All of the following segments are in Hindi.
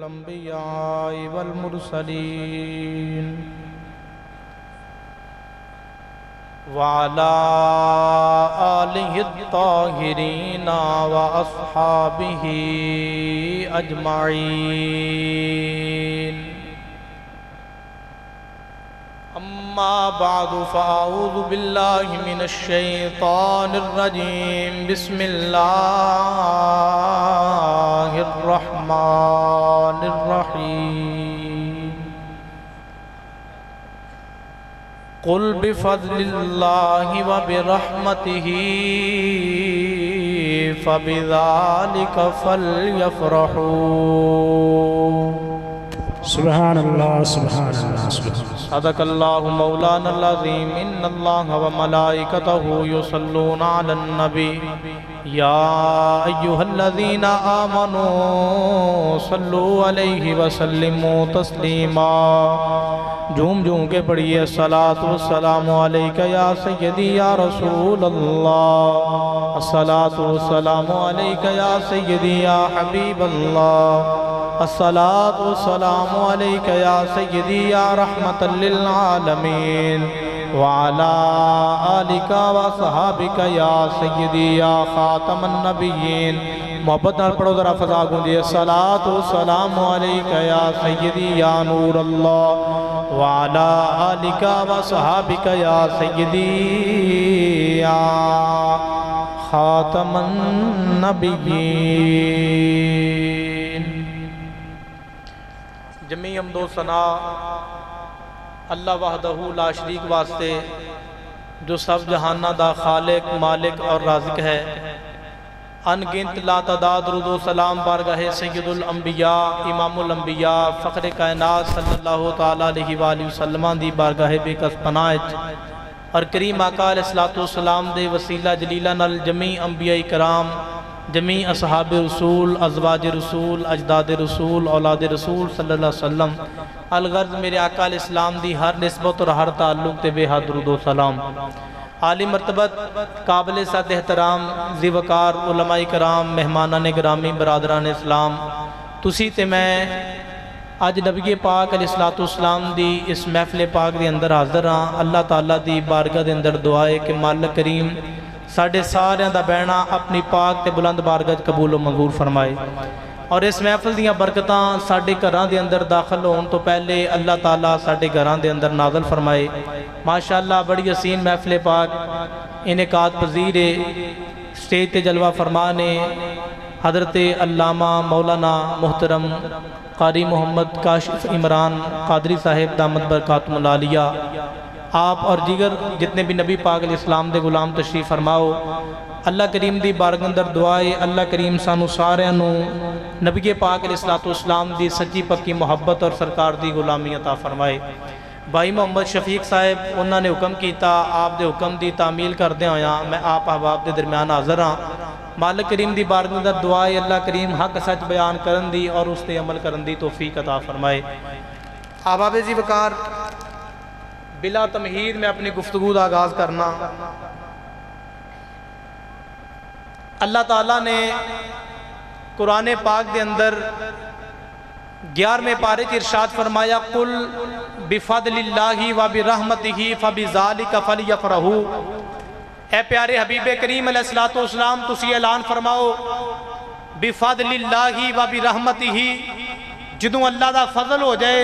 अंबिया वल मुरसलीन वअला आलिहि त्ताहिरीन व अस्हाबिहि अजमाईन। अम्मा बादु फ़अऊज़ु बिल्लाहि मिनश शैतानिर रजीम। बिस्मिल्लाहिर रहमानिर रहीम। कुल बिफ़ज़्लिल्लाहि व बिरहमतिही फ़बिज़ालिका फ़ल्यफ़रहू। सुब्हानल्लाह सुब्हानल्लाह सुब्हानल्लाह। सदक़ल्लाहु मौलानल अज़ीम। इन्नल्लाह व मलाइकतहु युसल्लूना अलन नबी या अय्युहल्लज़ीना आमनू सल्लु अलैहि व सल्लिमू तस्लीमा। झूम झूम के पढ़िए अस्सलातु वस्सलामु अलैका या सय्यदी या रसूल अल्लाह। अस्सलातु वस्सलामु अलैका या सय्यदी या हबीब अल्लाह। अस्सलातु वस्सलामु अलैका या सय्यदी या रहमतल लिल आलमीन व अला आलिका व सहाबिका या सय्यदी या खातमन नबिय्यीन। मोहब्बत नाल पढ़ो जरा फज़ा गूंजे। अस्सलातु वस्सलामु अलैका या सय्यदी या नूर अल्लाह व अला आलिका व सहाबिका या सय्यदी या खातमन नबिय्यीन। जमी हमदो सना अल्लाह वहदहू ला शरीक वास्ते जो सब जहाना दा खालिक मालिक और राज़िक है। अनगिनत लातादाद दुरूद व सलाम बारगाहे सय्यदुल अंबिया इमामुल अंबिया फ़ख्र कायनात सल्लल्लाहु तआला अलैहि वसल्लम दी बारगाहे बेकस पनाह और करीम आका अलैहिस्सलातु वस्सलाम दे वसीला जलीला नाल जमी अंबिया कराम जमी असहाब रसूल अज़वाज रसूल अजदाद रसूल औलाद रसूल सल्लल्लाहु अलैहि वसल्लम अलगर्ज मेरे आका अलैहिस्सलाम दी हर निस्बत और हर ताल्लुक ते बेहद दुरूद व सलाम। आली मर्तबत काबिल सद एहतराम ज़िवकार उलमाए कराम मेहमानाने गिरामी बरादरान इस्लाम तुसी ते मैं अज नबी पाक अलैहिस्सलातु वस्सलाम दी इस महफिल पाक दे अंदर हाज़र हाँ। अल्लाह ताला दी बारगाह दे अंदर दुआ है कि मालिक करीम साढ़े सारियां दा बहना अपनी पाक ते बुलंद बारगाह कबूल व मंजूर फरमाए और इस महफिल दियां बरकतां साढ़े घरां दे अंदर दाखिल होने तो पहले अल्लाह ताला साढ़े घरां दे अंदर नाज़िल फरमाए। माशाअल्लाह बड़ी हसीन महफिल पाक इनेकात पजीर स्टेज ते जलवा फरमाने हज़रत अल्लामा मौलाना मोहतरम कारी मोहम्मद काशिफ इमरान कादरी साहिब दामद बरकातुहुल आलिया आप और दीगर जितने भी नबी पाक अलैहिस्सलाम दे गुलाम तशरीफ फरमाओ। अल्लाह करीम दी बारगाह अंदर दुआ है अल्लाह करीम सानू सारियां नू नबी पाक अलैहिस्सलातु वस्सलाम दी सच्ची पक्की मुहब्बत और सरकार दी गुलामी अता फरमाए। भाई मोहम्मद शफीक साहब उन्होंने हुक्म किया आप दे हुक्म की तामील करदे होया मैं आप अहबाब के दरम्यान हाज़र हाँ। मालिक करीम दी बारगाह अंदर दुआ है अल्लाह करीम हक सच बयान करन दी और उस ते अमल करन दी तौफीक अता फरमाए। अहबाब जी वकार बिला तमहीद में अपनी गुफ्तगू का आगाज़ करना। अल्लाह ताला ने कुरान पाक के अंदर 11वें पारे इरशाद फरमाया कुल बिफदलिल्लाहि व बिरहमतिही फबिज़ालिका फलयफ़रहू। ए प्यारे हबीबे करीम अलैहिस्सलातु वस्सलाम तुसी ऐलान फरमाओ बिफदलिल्लाहि व बिरहमतिही जदों अल्लाह दा फजल हो जाए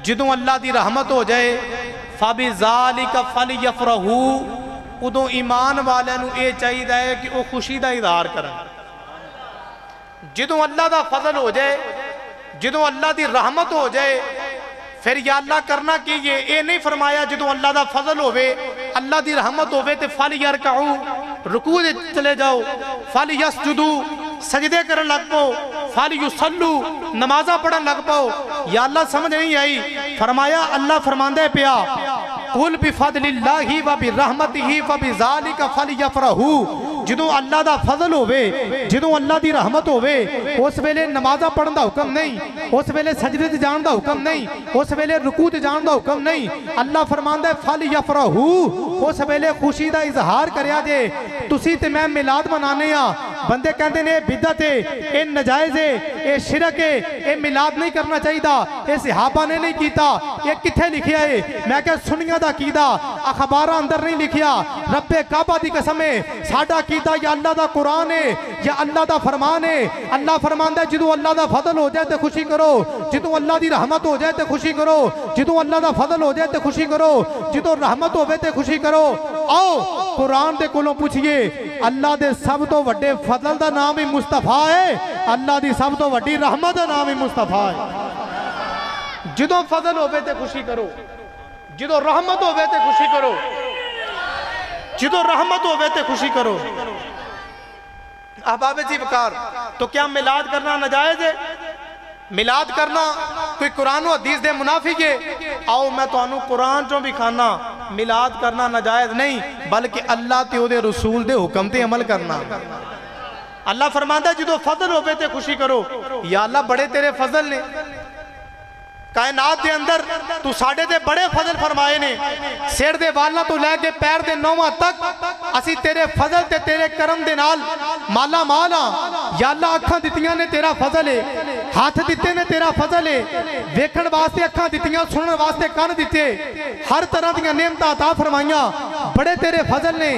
जदों अल्लाह दी रहमत हो जाए फबिज़ालिका फलयफ़रहू उदों ईमान वाले नूं ये चाहिए है कि वह खुशी का इज़हार करन। जदों अल्लाह का फजल हो जाए जदों अल्लाह की रहमत हो जाए फिर या अल्लाह करना की ये नहीं फरमाया जदों अल्लाह का फजल होवे अल्लाह की रहमत होवे ते फल यरकाऊ रुकू चले जाओ फल यसजुदू सजदे करन लग पाओ फल युसल्लू नमाजा पढ़न लग पाओ। या अल्लाह समझ नहीं आई फरमाया अल्लाह फरमांदे पिया कुल बिफदलिल्लाहि व बिरहमतिही फबिज़ालिका फलयफ़रहू जदों अल्लाह का फजल होवे जदों अल्लाह की रहमत होवे उस वेले नमाजा पढ़न का हुक्म नहीं उस वेले सजदे ते जान का हुक्म नहीं उस वेले रुकू ते जान का हुक्म नहीं। अल्लाह फरमांदा फलयफ़रहू उस वेले खुशी का इजहार करया जे तुसी ते मैं मिलाद मनाने आ बंदे कहते ने बिदअत है, ये नजायज़ है, ये शिरक है, ये मिलाद नहीं करना चाहिए, ये सहाबा ने नहीं किया, ये किथे लिखिया है? मैं क्या सुनिया दा कीदा अखबार अंदर नहीं लिखिया। रब्बे काबा दी कसम है, साडा कीदा या अल्लाह दा कुरान है या अल्लाह दा फरमान है। अल्लाह फरमांदा जो अल्लाह दा फजल हो जाए तो खुशी करो, जो अल्लाह दी रहमत हो जाए तो खुशी करो, जो अल्लाह दा फजल हो जाए तो खुशी करो, जो रहमत होवे तो खुशी करो। आओ कुरान दे कोलों पूछिए, अल्लाह दे सब तो वड्डे फजल दा नाम ही मुस्तफा है, अल्लाह दी सब तो वड्डी रहमत दा नाम ही मुस्तफा है। जो फजल होवे तो खुशी करो, जो रहमत होवे तो खुशी करो, जो रहमत होवे तो खुशी करो। अहबाब जी वकार, तो क्या मिलाद करना नाजायज है? मिलाद करना कोई कुरान व हदीस दे मुनाफिक है? आओ मैं तुहानू कुरान चों भी खाना, मिलाद करना नाजायज नहीं, बल्कि अल्लाह ते ओदे रसूल दे हुक्म ते अमल करना। अल्लाह फरमांदा जो फजल होवे ते खुशी करो। या अल्लाह बड़े तेरे फजल ने, कायनात के अंदर तू साडे ते बड़े फजल फरमाए ने, सिर दे वालों तो लैके पैर दे नौवां तक असी तेरे फजल ते तेरे करम दे नाल माला माल हाँ। या अल्लाह अखां दित्तियां ने तेरा फजल है, हाथ दिते ने तेरा फजल है, वेखण वास्ते अखां दित्तियां, सुनन वास्ते कान दिते, हर तरह दी नेमतां अता फरमाइयां, बड़े तेरे फजल ने।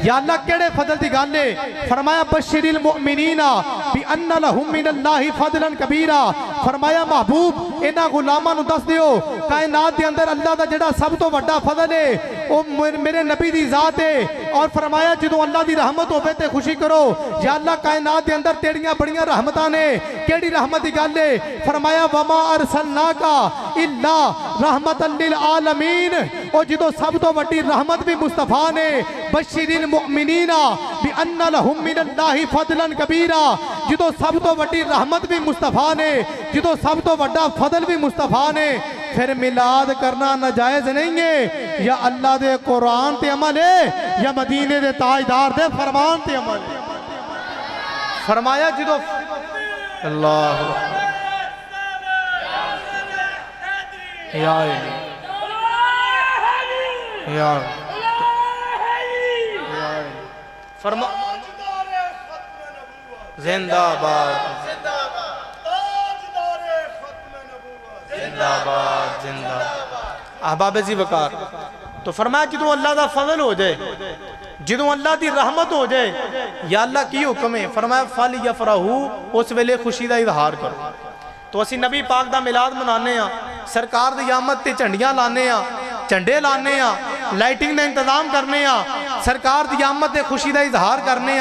या अल्लाह केड़े फजल दी गल है? फरमाया बशिरिल मुमिनीना बि अन्ना लहुम मिनल्लाहि फजलन कबीरा। फरमाया महबूब इन्हां गुलामां नूं दस दियो कायनात दे अंदर अल्लाह दा जिहड़ा सब तो वड्डा फजल है वो मेरे नबी दी जात है। और फरमाया जो अल्लाह दी रहमत होवे ते खुशी करो। या अल्लाह कायनात दे अंदर तेरियां बड़ियां रहमतां ने, केड़ी रहमत दी गल है? फरमाया वमा अरसलनाका इल्ला रहमतल लिल आलमीन। ओ जो सब तो वड्डी रहमत भी मुस्तफा ने। बशिरिल मुमिनीना बि अन्ना लहुम मिनल्लाहि फजलन कबीरा। जो सब तो वड्डी रहमत भी मुस्तफा ने, जो सब तो वड्डा फजल भी मुस्तफा ने। फिर मिलाद करना नाजायज नहीं है, या अल्लाह दे कुरान ते अमल है या मदीने दे ताजदार दे फरमान ते अमल है। फरमाया जो अल्लाह फरमा जिंदाबाद जिंदाबाद जिंदाबाद। अहबाब जी वकार, तो फरमाया जो अल्लाह का फजल हो जाए, जो अल्लाह की रहमत हो जाए, या अल्लाह की हुक्म है? फरमाया फल या फराहू, उस वेले खुशी का इजहार करो। तो असी नबी पाक का मिलाद मनाने, सरकार की आमद ते झंडियां लाने, झंडे लाने, लाइटिंग का इंतजाम करने, सरकार की आमद ते खुशी का इजहार करने,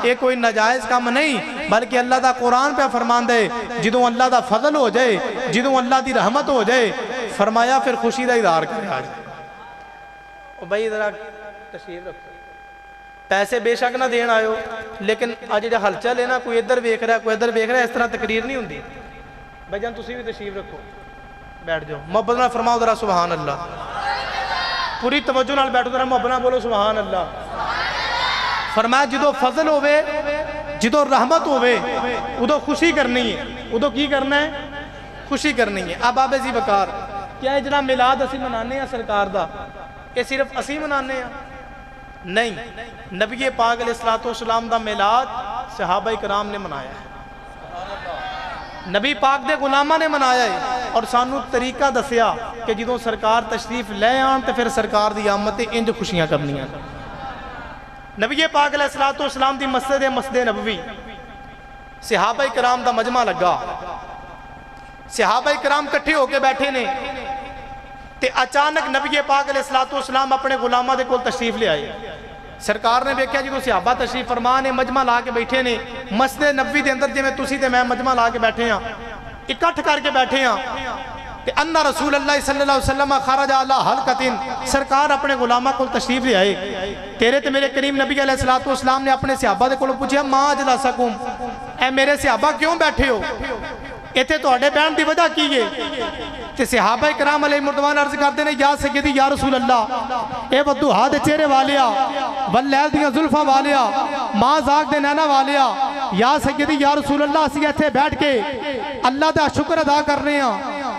ये कोई नाजायज काम नहीं, बल्कि अल्लाह का कुरान पे फरमांदा है जो अल्लाह का फजल हो जाए, जो अल्लाह की रहमत हो जाए, फरमाया फिर खुशी का इजहार करे। आज भाई जरा तशरीफ रखो, पैसे बेशक ना देन आयो, लेकिन आज जो हलचल है ना, कोई इधर वेख रहा कोई इधर वेख रहा, इस तरह तकरीर नहीं होंगी। भाई जान तुसी भी तशरीफ रखो, बैठ जाओ, मोहब्बत नाल फरमाओ जरा सुभान अल्लाह, पूरी तवज्जो नाल बैठो जरा, मोहब्बत नाल बोलो सुभान अल्लाह। फरमाया जो फजल होवे, जो रहमत होवे, उदो खुशी करनी है। उदो की करना है? खुशी करनी है। अब आबे जी बकार, क्या है जरा मिलाद असी मनाने सरकार दा, ये सिर्फ असी मनाने? नहीं, नबी पाक अलैहिस्सलातु वस्सलाम दा मिलाद सहाबा कराम ने मनाया है, नबी पाक दे गुलामां ने मनाया है। और सानू तरीका दसिया कि जो सरकार तशरीफ ले आन तो फिर सरकार की आमद ते इंज खुशियां करनियां। नबी पाक अलैहिस्सलातु वस्सलाम दी मस्जिद नबवी, सहाबा कराम दा मजमा लगा, सहाबा कराम इकट्ठे होके बैठे ने, ते अचानक नबी पाक अलैहिस्सलातु वस्सलाम अपने गुलामां दे कोल तशरीफ ले आए। सरकार ने देखा जो सहाबा तशरीफ फरमा ने, मजमा ला के बैठे ने मस्जिद नबवी के अंदर, जिवें तुसीं ते मैं मजमा ला के बैठे हाँ, इकट्ठ करके बैठे हाँ। ते अन्ना रसूल अल्लाह सल्लल्लाहु अलैहि वसल्लम खरज अला हलकतिन, सरकार अपने गुलामां कोल तशरीफ ले आए। तेरे ते मेरे करीम नबी अलैहिस्सलातु वस्सलाम ने अपने सहाबा दे कोलों पूछा, मां अजलासकुम, ऐ मेरे सहाबा क्यों बैठे हो, इत्थे तुहाडे बहन की वजह की है? ते सहाबा कराम अलैहिमुर्रहमान अर्ज करते हैं, या सय्यदी या रसूल अल्लाह, ए वद्दुहा दे चेहरे वालिया, वल्लैल दियां जुल्फां वालिया, मां जाग दे नैना वालिया, या सय्यदी या रसूल अल्लाह, असीं इत्थे बैठ के अल्लाह दा शुक्र अदा कर रहे हैं,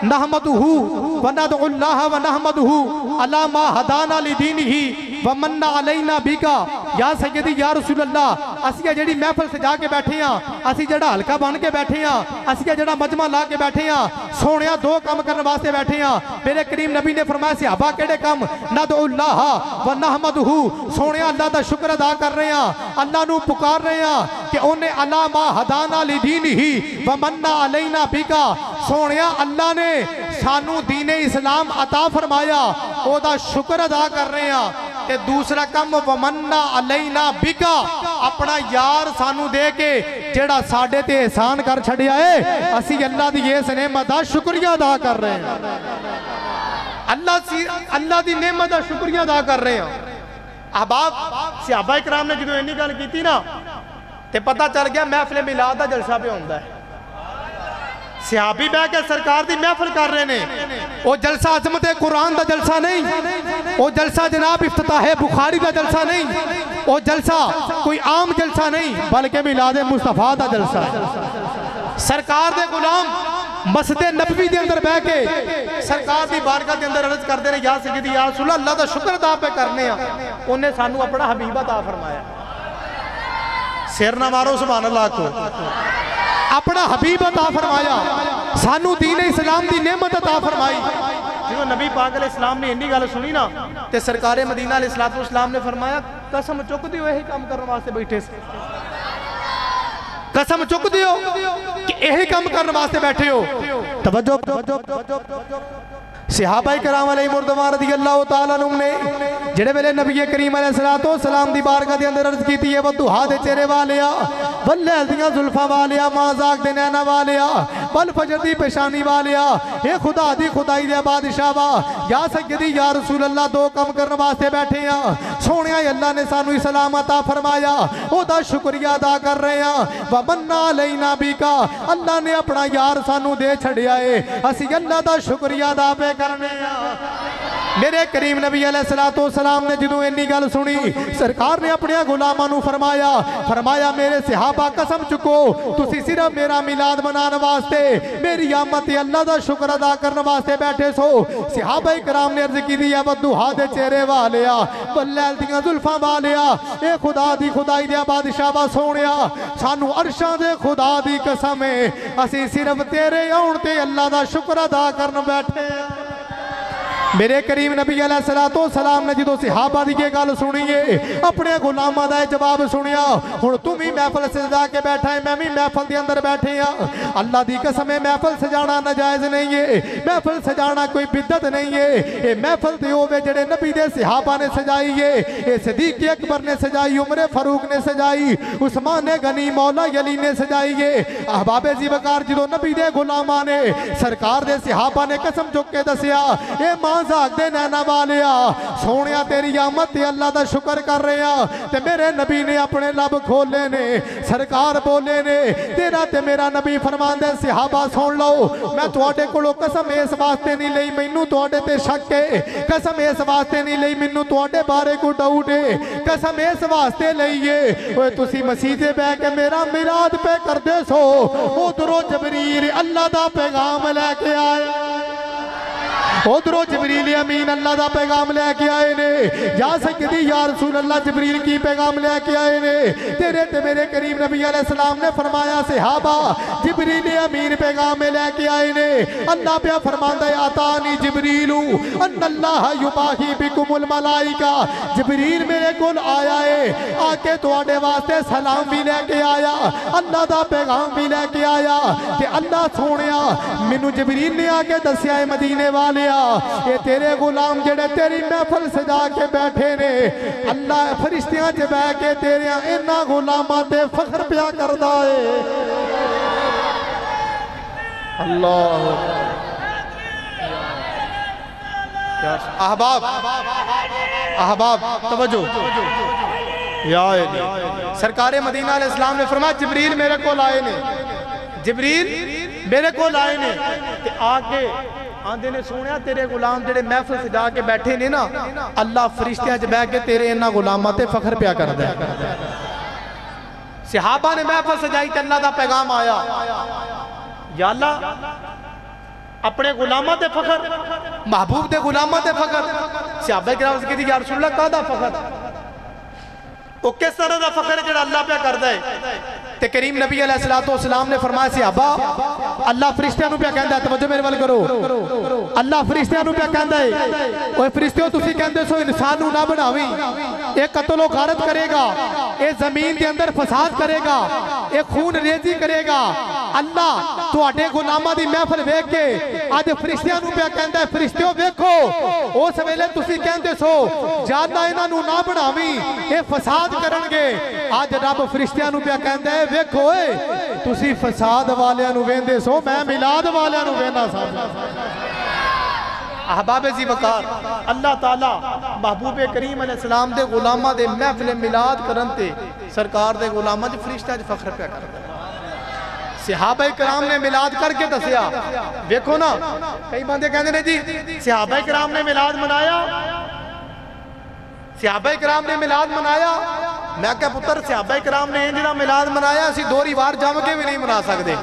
नहमदुहु व नदउल्लाह व नहमदुहु अला मा हदाना लिदीनिही, व मन्ना अलैना बिका या सैयदी या रसूल अल्लाह असी जेड़ी महफिल सजा के बैठे हाँ असी जेड़ा हल्का बन के बैठे हाँ असी जेड़ा मजमा ला के बैठे हाँ सोने दो काम करने वास्ते बैठे हाँ मेरे करीम नबी ने फरमाया सहाबा केड़े काम नदउल्लाह व नहमदहू सोने अल्लाह दा शुक्र अदा कर रहे हैं अल्लाह नू पुकार रहे हैं कि उन्हें अला मा हदाना ली दीनिही व मन्ना अलैना बिका सोने अल्लाह ने सानू दीने इस्लाम अता फरमाया ओदा शुक्र अदा कर रहे हैं ते दूसरा कम वमन्ना अलैना बिका अपना यार सानू दे के जेड़ा साडे ते एहसान कर छड़िया है असी अल्लाह दी इस नेमत दा शुक्रिया अदा कर रहे हैं अल्लाह दी नेमत दा शुक्रिया अदा कर रहे हैं अहबाब सहाबा इकराम ने जो इन्नी गल की ना ते पता चल गया महफिल मिलाद दा जलसा पे होंदा है सहाबी बह के सरकार दी महफिल कर रहे ने वो जलसा अजमत कुरान दा जलसा नहीं वो जलसा जनाब इफ्तिताह बुखारी दा जलसा नहीं वो जलसा कोई आम जलसा नहीं बल्कि मिलाद मुस्तफा दा जलसा सरकार दे गुलाम मस्जिद नबवी दे अंदर बह के सरकार दी बारगाह दे अंदर अर्ज करदे ने या सय्यदी या रसूल अल्लाह दा शुक्र अदा पे करने आ उन्हें सानू अपना हबीब अता फरमाया सिर ना मारो सुभान अल्लाह को अपना हबीब अता फरमाया सानू दीन इस्लाम दी नेमत अता फरमाई जो नबी पाक अलैहिस्सलाम ने इन्नी गल सुनी ना ते सरकारे मदीना अलैहिस्सलाम ने फरमाया कसम चुक दियो यही काम करने वास्ते बैठे से कसम चुक दियो कि यही काम करने वास्ते बैठे हो तवज्जो सहाबा कराम अलैहिर्रज़िवान रज़ियल्लाहु तआला अन्हुम ने जेड़े वेले नबी करीम अलैहिस्सलातो सलाम दी बारगाह दे अंदर अर्ज कीती है वदुहा दे चेहरे वालिया वल्लैल दियां जुल्फां वालिया माज़ाक दे नैना वालिया वल फजर दी पेशानी वालिया ए खुदा दी खुदाई दे बादशाह वा या सय्यदी या रसूल अल्लाह दो काम करने वास्ते बैठे हैं सोहणिया अल्लाह ने सानू इस्लाम अता फरमाया ओदा शुक्रिया अदा कर रहे हैं व मन्ना अलैना बिका अल्लाह ने अपना यार सानू दे छड़िया है असी अल्लाह दा शुक्रिया अदा पे करने मेरे करीम नबी अलैहिस्सलातो सलाम ने जो इन्नी गल सुनी सरकार ने अपने गुलामां नू फरमाया मेरे सहाबा कसम चुको तुसी सिर्फ मेरा मिलाद मनाने वास्ते मेरी आमद अल्लाह दा शुक्र अदा करने वास्ते बैठे सो सहाबा इकराम ने अर्ज की है वदुहा दे चेहरे वालिया वल्लैल दियां जुल्फां वालिया ए खुदा दी खुदाई दे बादशाह वा सोहणिया सानू अर्शां दे खुदा दी कसम है असी सिर्फ तेरे आउण ते अल्लाह दा शुक्र अदा करन बैठे मेरे करीम नबी अलैहिस्सलातो सलाम ने जो सहाबा दी गल सुनी है अपने गुलामां दा जवाब सुनिया हुण तू भी महफिल सजा के बैठा है मैं भी महफिल दे अंदर बैठे हाँ अल्लाह दी कसम है महफिल सजाना नाजायज नहीं है महफिल सजाना कोई बिदत नहीं है ये महफिल ते होवे जेड़े नबी दे सहाबा ने सजाई है ये सिद्दीक अकबर ने सजाई उमर फारूक ने सजाई उस्मान गनी मौला अली ने सजाई है अहबाबे ज़िवकार जो नबी दे गुलामां ने सरकार दे सहाबा ने कसम चुक के दसिया ए दे नैना वालिया सोहणिया तेरी आमद ते अल्लाह दा शुक्र कर रहे हैं ते मेरे नबी ने अपने लब खोले ने सरकार बोले ने तेरा ते मेरा नबी फरमांदे सहाबा सुन लो मैं तुहाडे कोलों कसम इस वास्ते नहीं लई मैनू तुहाडे ते शक है कसम इस वास्ते नहीं लई मैनू तुहाडे बारे को डाउट है कसम इस वास्ते लईए ओए तुसी मसीते बैठ के मेरा मिलाद पे करदे सो उधरों जबरील अल्लाह दा पैगाम लेके आया उधरों जबरील अमीन अल्लाह दा पैगाम लेके आए ने या सय्यदी या रसूल अल्लाह जबरील की पैगाम लेके आए ने तेरे ते मेरे करीम नबी अलैहिस्सलाम ने फरमाया सहाबा जबरील अमीन पैगाम लेके आए ने अल्लाह पे फरमांदा है आतानी जबरीलु अन्नल्लाह युबाही बिकुमुल मलाइका जबरील मेरे कोल आया है आके तुहाडे वास्ते सलाम भी लेके आया अल्लाह दा पैगाम भी लेके आया ते अल्लाह सोहणिया मैनू जबरील ने आके दस्या है मदीने वाले ये तेरे गुलाम जेड़े तेरी महफिल सजा के बैठे ने अल्लाह फरिश्तियां च बह के तेरे इन्हां गुलामां ते फख्र पिया करदा है अल्लाह अहबाब तवज्जो या सरकारे मदीना अलैहिस्सलाम ने फरमाया जिब्रील मेरे को आए ने जिब्रील मेरे को आए ने ते आके आंदे ने सुनिया तेरे गुलाम जेड़े महफिल सजा के बैठे ने ना अल्लाह फरिश्तियां च बह के तेरे इन्हां गुलामां ते फख्र पिया करदा है सहाबा ने महफिल सजाई ते अल्लाह दा पैगाम आया या अल्लाह अपने गुलामा ते फखर, महबूब दे गुलामा ते फखर। सहाबा किराम की या रसूल अल्लाह कादा फखर, वो किस तरह का फखर है जो अल्लाह पे करता है। ते करीम नबी अलैहिस्सलाम ने फरमाया सहाबा अल्लाह फरिश्तियां पे कहता है, तवज्जो मेरे वाल करो, अल्लाह फरिश्तियां पे कहता है, ओए फरिश्तियों तुसी कहंदे सो इंसान ना बनावी, ये कत्ल गारत करेगा, ये जमीन के अंदर फसाद करेगा, ये खून रेजी करेगा। अल्लाह तुहाडे गुलामां दी महफिल वेख के अज फरिश्तियां पे कहता है, फरिश्तियों वेखो उस वेले तुसी कहंदे सो जाना इन्हां नूं ना बनावी, ये फसाद करनगे। अज रब फरिश्तियां पे कहता है, वेखो तुसी फसाद वालियां नूं वेंदे सो, मैं मिलाद वालियां नूं वेंदा सा। अहबाबे जी वकार अल्लाह ताला महबूबे करीम अलैहिस्सलाम दे गुलामां दे महफिल मिलाद करन ते सरकार दे गुलामां च फरिश्ता च फख्र पिया करदा। सहाबा कराम ने मिलाद करके दसिया, देखो ना कई बंदे कहंदे ने जी सहाबा कराम ने मिलाद मनाया, सहाबा कराम ने मिलाद मनाया। मैं क्या पुत्र सहाबा कराम ने जिहड़ा मिलाद मनाया असीं दोहरी वार जम के भी नहीं मना सकते।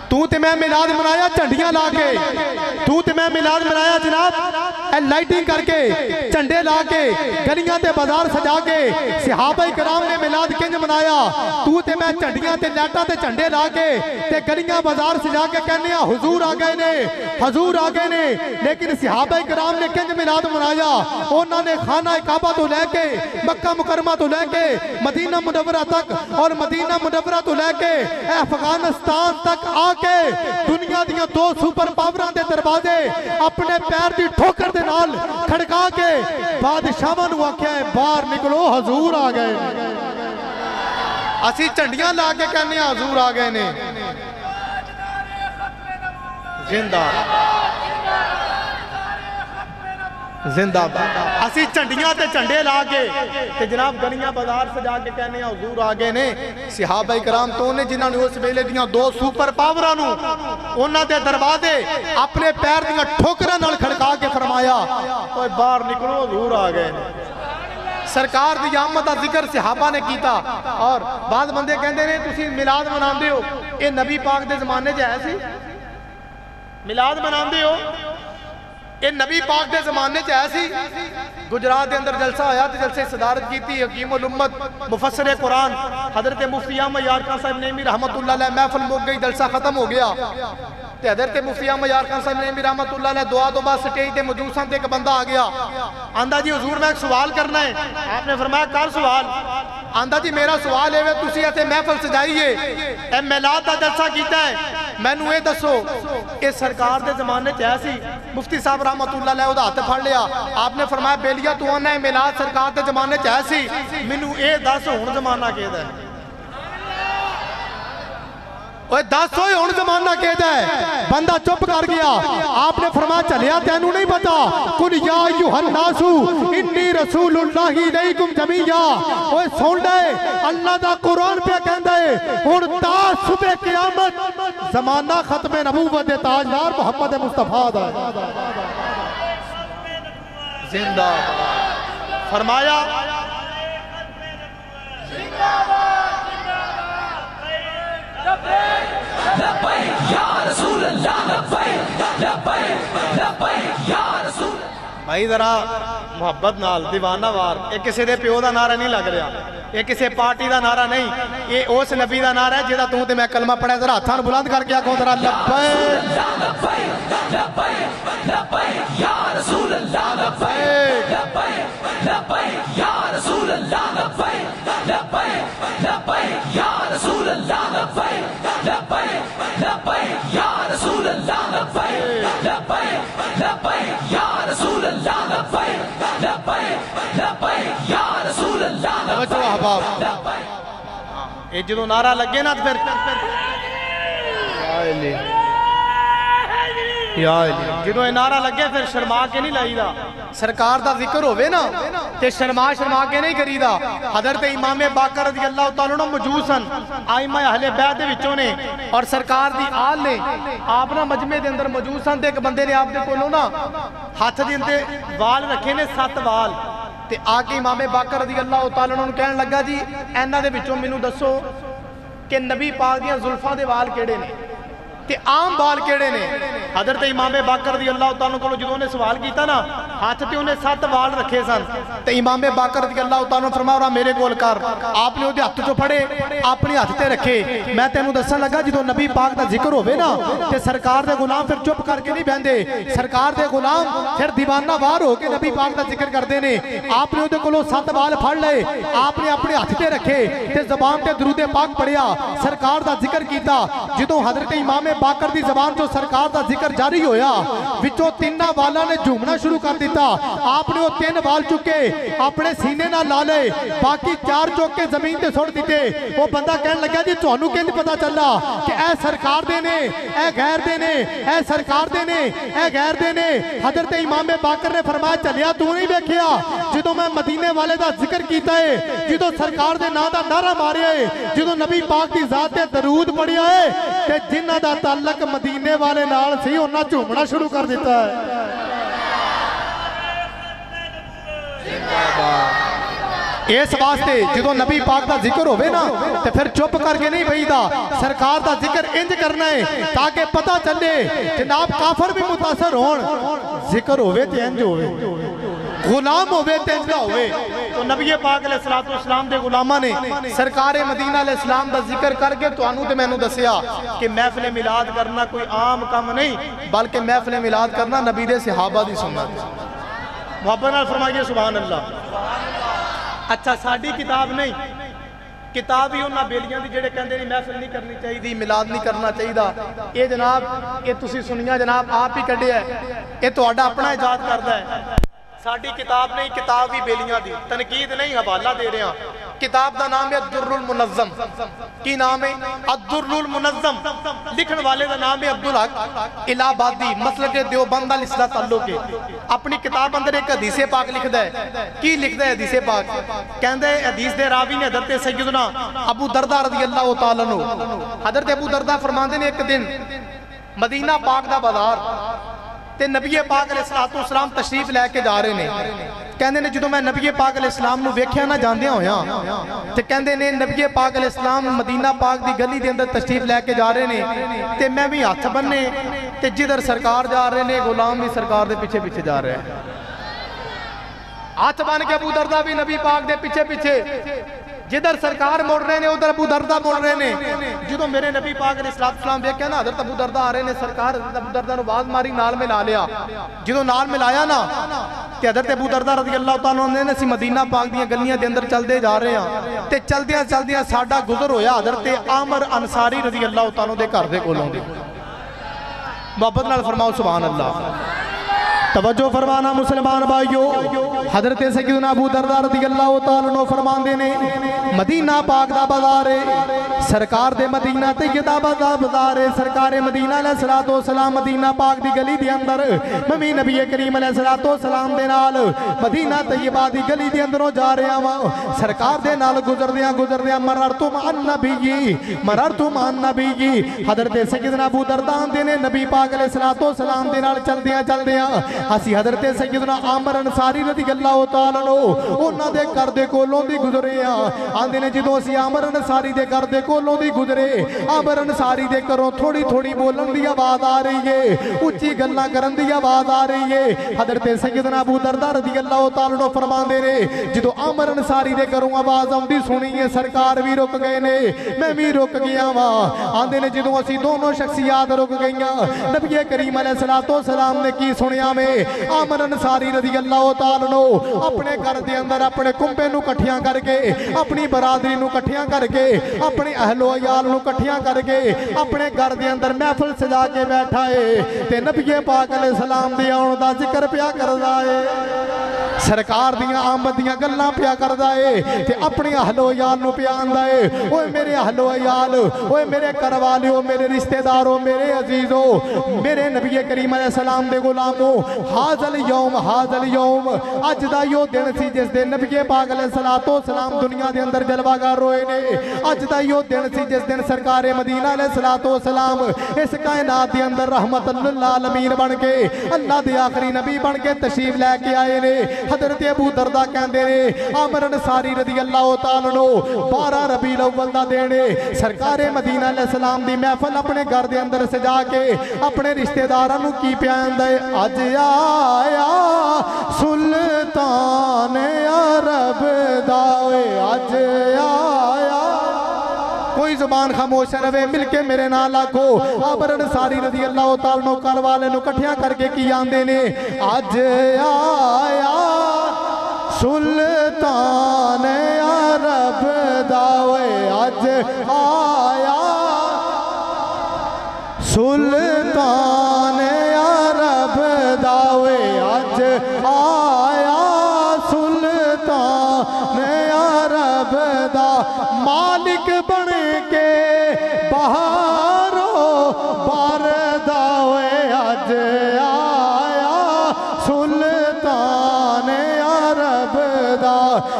तू ते मैं मिलाद मनाया झंडियां ला के, तू ते मैं मिलाद मनाया जनाब लाइटिंग करके, झंडे ला के, गलियां ते बाजार सजा के। सहाबा कराम ने मिलाद किंज मनाया, तू ते मैं झंडियां ते लाइटां ते झंडे ला के ते गलियां बाजार सजा के कहने हुजूर आ गए ने, हुजूर आ गए ने। लेकिन सहाबा कराम ने किंज मिलाद मनाया, उन्होंने खाना काबा तो लैके मक्का मुकरमा तो लैके मदीना मुनव्वरा तक और मदीना मुनव्वरा तो लैके अफगानिस्तान तक आके दुनिया दियां दो सुपर पावरां दे दरवाजे अपने पैर की ठोकर दे नाल खड़का के बादशाहां नूं आख्या बाहर निकलो हुजूर आ गए। असीं झंडियां ला के कहने हुजूर आ गए ने। जिंदा जिंदाबाद। असी झंडियां ते झंडे ला के ते जनाब गलियां बाजार सजा के कहने हुजूर आ गए ने। सहाबा कराम तो ने जिन्होंने उस वेले दियां दो सुपर पावरां नूं उन्हां दे दरवाजे अपने पैर दियां ठोकरां नाल खड़का के फरमाया ओए बाहर निकलो हुजूर आ गए ने। सरकार दी आमद दा जिक्र सहाबा ने कीता। और बाद बंदे कहंदे ने तुसीं मिलाद मनांदे हो, ये नबी पाक दे जमाने च है सी मिलाद मनांदे हो, ये नबी पाक के जमाने च है सी। गुजरात के अंदर जलसा होया तो जलसे सदारत की हकीम उल उम्मत मुफस्सिर कुरान हजरत मुफ्ती अहमद यार खान साहब नेमी रहमतुल्लाह अलैह महफिल मुक गई, जलसा खत्म हो गया। ते हजरत मुफ्ती अहमद यार खान साहब नेमी रहमतुल्लाह अलैह दुआ तो बाद स्टेज पे मौजूद सन ते एक बंदा आ गया, आंदा जी हुजूर मैं एक सवाल करना है। आपने फरमाया कर सवाल। आंदा जी मेरा सवाल है तुसी इत्थे महफिल सजाइए ए मिलाद दा जलसा कीता है, मैनू ये दसो कि सरकार के जमाने च है सी। मुफ्ती साहब रहमतुल्लाह अलैह उहदा हत्थ फड़ लिया। आपने फरमाया बेलिया तू आना है मिलाद सरकार के जमाने च है सी, मैनू ये दस हुण जमाना किहदा है। ओए दस होए हुण जमाना किहदा है। बंदा चुप कर गया। आपने फरमाया चलिया तेनू नहीं पता, कुल या अय्युहन नासु इन्नी रसूलुल्लाहि इलैकुम जमीया। ओए सुन ले अल्लाह दा कुरान पे कहंदा है हुण ता सुबह क़यामत जमाना खत्म नबूवत दे ताजदार मोहम्मद मुस्तफा दा जिंदा। फरमाया भाई जरा मुहब्बत नाल दीवाना वार, ये किसी दे प्यो का नारा नहीं लग रहा, ये किसी पार्टी का नारा नहीं, ये उस नबी का नारा है जिहदा तू ते मैं कलमा पढ़िया। जरा हाथां नूं बुलंद करके आखो जरा लब्बैक या रसूल अल्लाह लब्बैक या रसूल अल्लाह लब्बैक या रसूल अल्लाह लब्बैक या रसूल अल्लाह लब्बैक या रसूल अल्लाह या रसूल अल्लाह। ये जो नारा लगे ना फिर जो नारा लगे फिर शर्मा के नहीं लाईदा। सरकार का जिक्र होवे ना ते शर्मा के नहीं करीदा। हजरत इमाम बाकर रज़ी अल्लाह तआला अन्हु मौजूद सन, आइमा अहले बैत दे विचों ने और सरकार दी आल ने आप ना मजमे दे अंदर मौजूद सन ते एक बंदे ने आप दे कोलों ना हाथ दे अंदर वाल रखे ने 7 वाल ते आके इमाम बाकर रज़ी अल्लाह तआला अन्हु कहन लगा जी इन्हां दे विचों मैनूं दसो कि नबी पाक दियां जुल्फां दे वाल किहड़े ने। ते आम बाल केड़े ने? हज़रत इमाम बाकर रज़ी अल्लाह तआला को जो उन्हें सवाल किया ना, हाथ ते उन्हें 7 बाल रखे सन, तो इमाम बाकर रज़ी अल्लाह तआला फरमाया मेरे कोल कर। आपने उहदे हत्थ चो फड़े, अपने हत्थ ते रखे। मैं तेनों दसन लगा, जो नबी पाक का जिक्र होवे ना, ते सरकार दे गुलाम फिर चुप करके नहीं बहंदे, सरकार दे गुलाम फिर दीवाना वार हो के नबी पाक का जिक्र करते ने। आपने उहदे कोलों 7 बाल फड़ लए, आपने अपने हत्थ ते रखे ते ज़बान ते दरूद पाक पढ़िया, सरकार का जिक्र किया। जो हज़रत इमाम बाकर दी ज़बान चो सरकार का जिक्र जारी होया, विचों 3 बालों ने झूमना शुरू कर दिता। आपने वो 3 बाल चुके अपने सीने नाल ला ले, बाकी 4 चुक के जमीन ते सुट दिते। वो बंदा कहने लगा जी तुहानू किंज पता चला कि ए सरकार दे ने, ए गैर दे ने, ए सरकार दे ने, ए गैर दे ने? हज़रत इमाम बाकर ने फरमाया चलिया तू नहीं देखिया, जो मैं मदीने वाले का जिक्र किया है, जो सरकार के नाम का नारा मारिया है, जो नबी पाक की ज़ात ते दरूद पढ़िया है, ते जिन्हां दा ताल्लुक मदीने वाले नाल सी उन्हां झूमना शुरू कर दिता है। इस वास्ते जो नबी पाक का जिक्र होवे ना, तो फिर चुप करके नहीं बहीदा, सरकार का जिक्र इंज करना है ताकि पता चले जनाब काफर भी मुतासर होण। जिक्र होवे ते इंज होवे, गुलाम होवे ते इंज होवे। तो नबी पाक अलैहिस्सलाम दे गुलामां ने सरकार मदीना अलैहिस्सलाम दा जिक्र करके तुहानू ते मैनू दसिया कि महफिल मिलाद करना कोई आम काम नहीं, बल्कि महफिल मिलाद करना नबी दे सहाबा दी सुन्नत है। मुहब्बत नाल फरमाइए सुभान अल्लाह। अच्छा साडी किताब नहीं, किताब ही उन्हां बेलियां दी जेड़े कहंदे ने महफिल नहीं करनी चाहिए, मिलाद नहीं करना चाहिए। ये जनाब ये तुसी सुनिया जनाब आप ही कढ़िया, ये तुहाडा अपना इजाद करदा है। साडी किताब नहीं, किताब भी बेलियां दी, तनकीद नहीं, हवाला दे रहे हैं। किताब का नाम है अद्दुर्रुल मुनज़्ज़म। की नाम है? अद्दुर्रुल मुनज़्ज़म। लिखने वाले का नाम है अब्दुल हक इलाहाबादी, मसलक देवबंद नाल इसदा ताल्लुक है। अपनी किताब अंदर एक हदीस पाक लिखदा है। की लिखदा है हदीस पाक? कहंदे हदीस दे रावी ने हज़रत सैयदना अबू दरदा रज़ी अल्लाह तआला अन्हु, हज़रत अबू दरदा फरमांदे ने एक दिन मदीना पाक दा बाजार ते नबी पाक अलैहिस्सलाम तशरीफ लैके जा रहे हैं। कहंदे ने जो मैं नबी पाक अलैहिस्सलाम नू वेख्या ना जांदे होया, ते कहंदे ने नबी पाक अलैहिस्सलाम मदीना पाक दी गली दे अंदर तशरीफ लैके जा रहे ने, ते मैं भी हथ बन्ने, ते जिधर सरकार जा रहे ने गुलाम भी सरकार दे पीछे पीछे जा रहा है। हाथ बन के अबू दरदा भी नबी पाक दे पीछे पीछे, जिधर सरकार मुड़ रहे ने उधर अबू दरदा मुड़ रहे ने। जो मेरे नबी पाक अलैहिस्सलाम देखा ना हज़रत अबू दरदा आ रहे ने, सरकार हज़रत अबू दरदा नू आवाज़ मारी, नाल मिला लिया। जो नाल मिलाया ना, ते हज़रत अबू दरदा रज़ी अल्लाह तआला अन्हु ने असीं मदीना पाक दी गलियां दे अंदर चलदे जा रहे हां, ते चलदियां चलदियां साडा गुज़र होया हज़रत आमर अंसारी रज़ी अल्लाह तआला दे घर दे कोलों दी। मोहब्बत नाल फरमाओ सुभान अल्लाह। तवज्जो फरमाना मुसलमान भाइयों, हज़रत सैयदना अबू दरदा रज़ी अल्लाह तआला अन्हु फरमांदे ने मदीना पाक दा बाजार है, सरकार दे मदीना तैयबा दा बाजार है। सरकार मदीना अलैहिस्सलातु वस्सलाम मदीना पाक दी गली दे अंदर मैं नबी करीम अलैहिस्सलातु वस्सलाम दे नाल मदीना तैयबा दी गली दे अंदरों जा रहा वां। सरकार दे नाल गुजरदियां गुजरदियां मररतु मान नबी, हज़रत सैयदना अबू दरदा आंदे ने नबी पाक अलैहिस्सलातु वस्सलाम दे नाल चलदियां चलदियां असी हज़रत सैयदना आमर अंसारी रज़ी अल्लाह तआला अन्हु उन्हां दे घर दे कोलों दी गुजरे आ। आंदे ने जो असी आमर अंसारी दे घर दे कोलों दी गुजरे, आमर अंसारी दे घरों थोड़ी थोड़ी बोलन दी आवाज़ आ रही है, उच्ची गल्लां करन दी आवाज़ आ रही है। हज़रत सैयदना अबू दरदा रज़ी अल्लाह तआला अन्हु फरमांदे ने जो आमर अंसारी दे घरों आवाज़ आउंदी सुनी है, सरकार भी रुक गए ने, मैं भी रुक गया वा। आंदे ने जो असी दोनों शख्सियात रुक गईयां, नबी करीम अलैहिस्सलातु वस्सलाम ने की सुनिया में आमर अंसारी रज़ी अल्लाह तआला अन्हु अपने घर दे अंदर अपने कुंबे नू कट्ठियां करके, अपनी बरादरी नू कट्ठियां करके, अपने अहलो अयाल नू कट्ठियां करके अपने घर दे अंदर महफिल सजा के बैठा है, ते नबी पाक अलैहिस्सलाम दे आउण दा जिक्र पिया करदा है, सरकार दियां आमद दियां गल्लां पिया करदा है, ते अपने अहलो अयाल नू पिया आंदा है। ओए मेरे अहलो अयाल, ओए मेरे घर वालिओ, मेरे रिश्तेदारों, मेरे अजीजों, मेरे नबी करीम अलैहिस्सलाम दे गुलामों, हाजल यौम अज दा यो दिन सी जिस दिन नबी पाक अलैहिस्सलातो सलाम दुनिया दे अंदर जलवागार होए ने। अज दा यो दिन सी जिस दिन सरकारे मदीना अलैहिस्सलातो सलाम इस कायनात दे अंदर रहमतुल लिल आलमीन बन के अल्लाह दे आखिरी नबी बन के तशरीफ लेके आए ने। हजरत अबू दरदा कहंदे ने आमर अंसारी रज़ी अल्लाह तआला अन्हु 12 रबीउल अव्वल दा दिन सरकारे मदीना अलैहिस्सलाम दी महफिल अपने घर दे अंदर सजा के अपने रिश्तेदारां नू की प्यांदा है अज आया सुल्तान अरब दा अज आया। कोई जुबान खामोश रहे मिलके मेरे नाल आखो आमर अंसारी रज़ी अल्लाह तआला अन्हु घर वाले नू इकट्ठियां करके की आंदे ने अज आया सुल्तान अरब दा अज आया सुल्तान अरब दा अज आया सुल्तान अरब दा मालिक बन के बहारो बारदा अज आया सुल्तान अरब दा।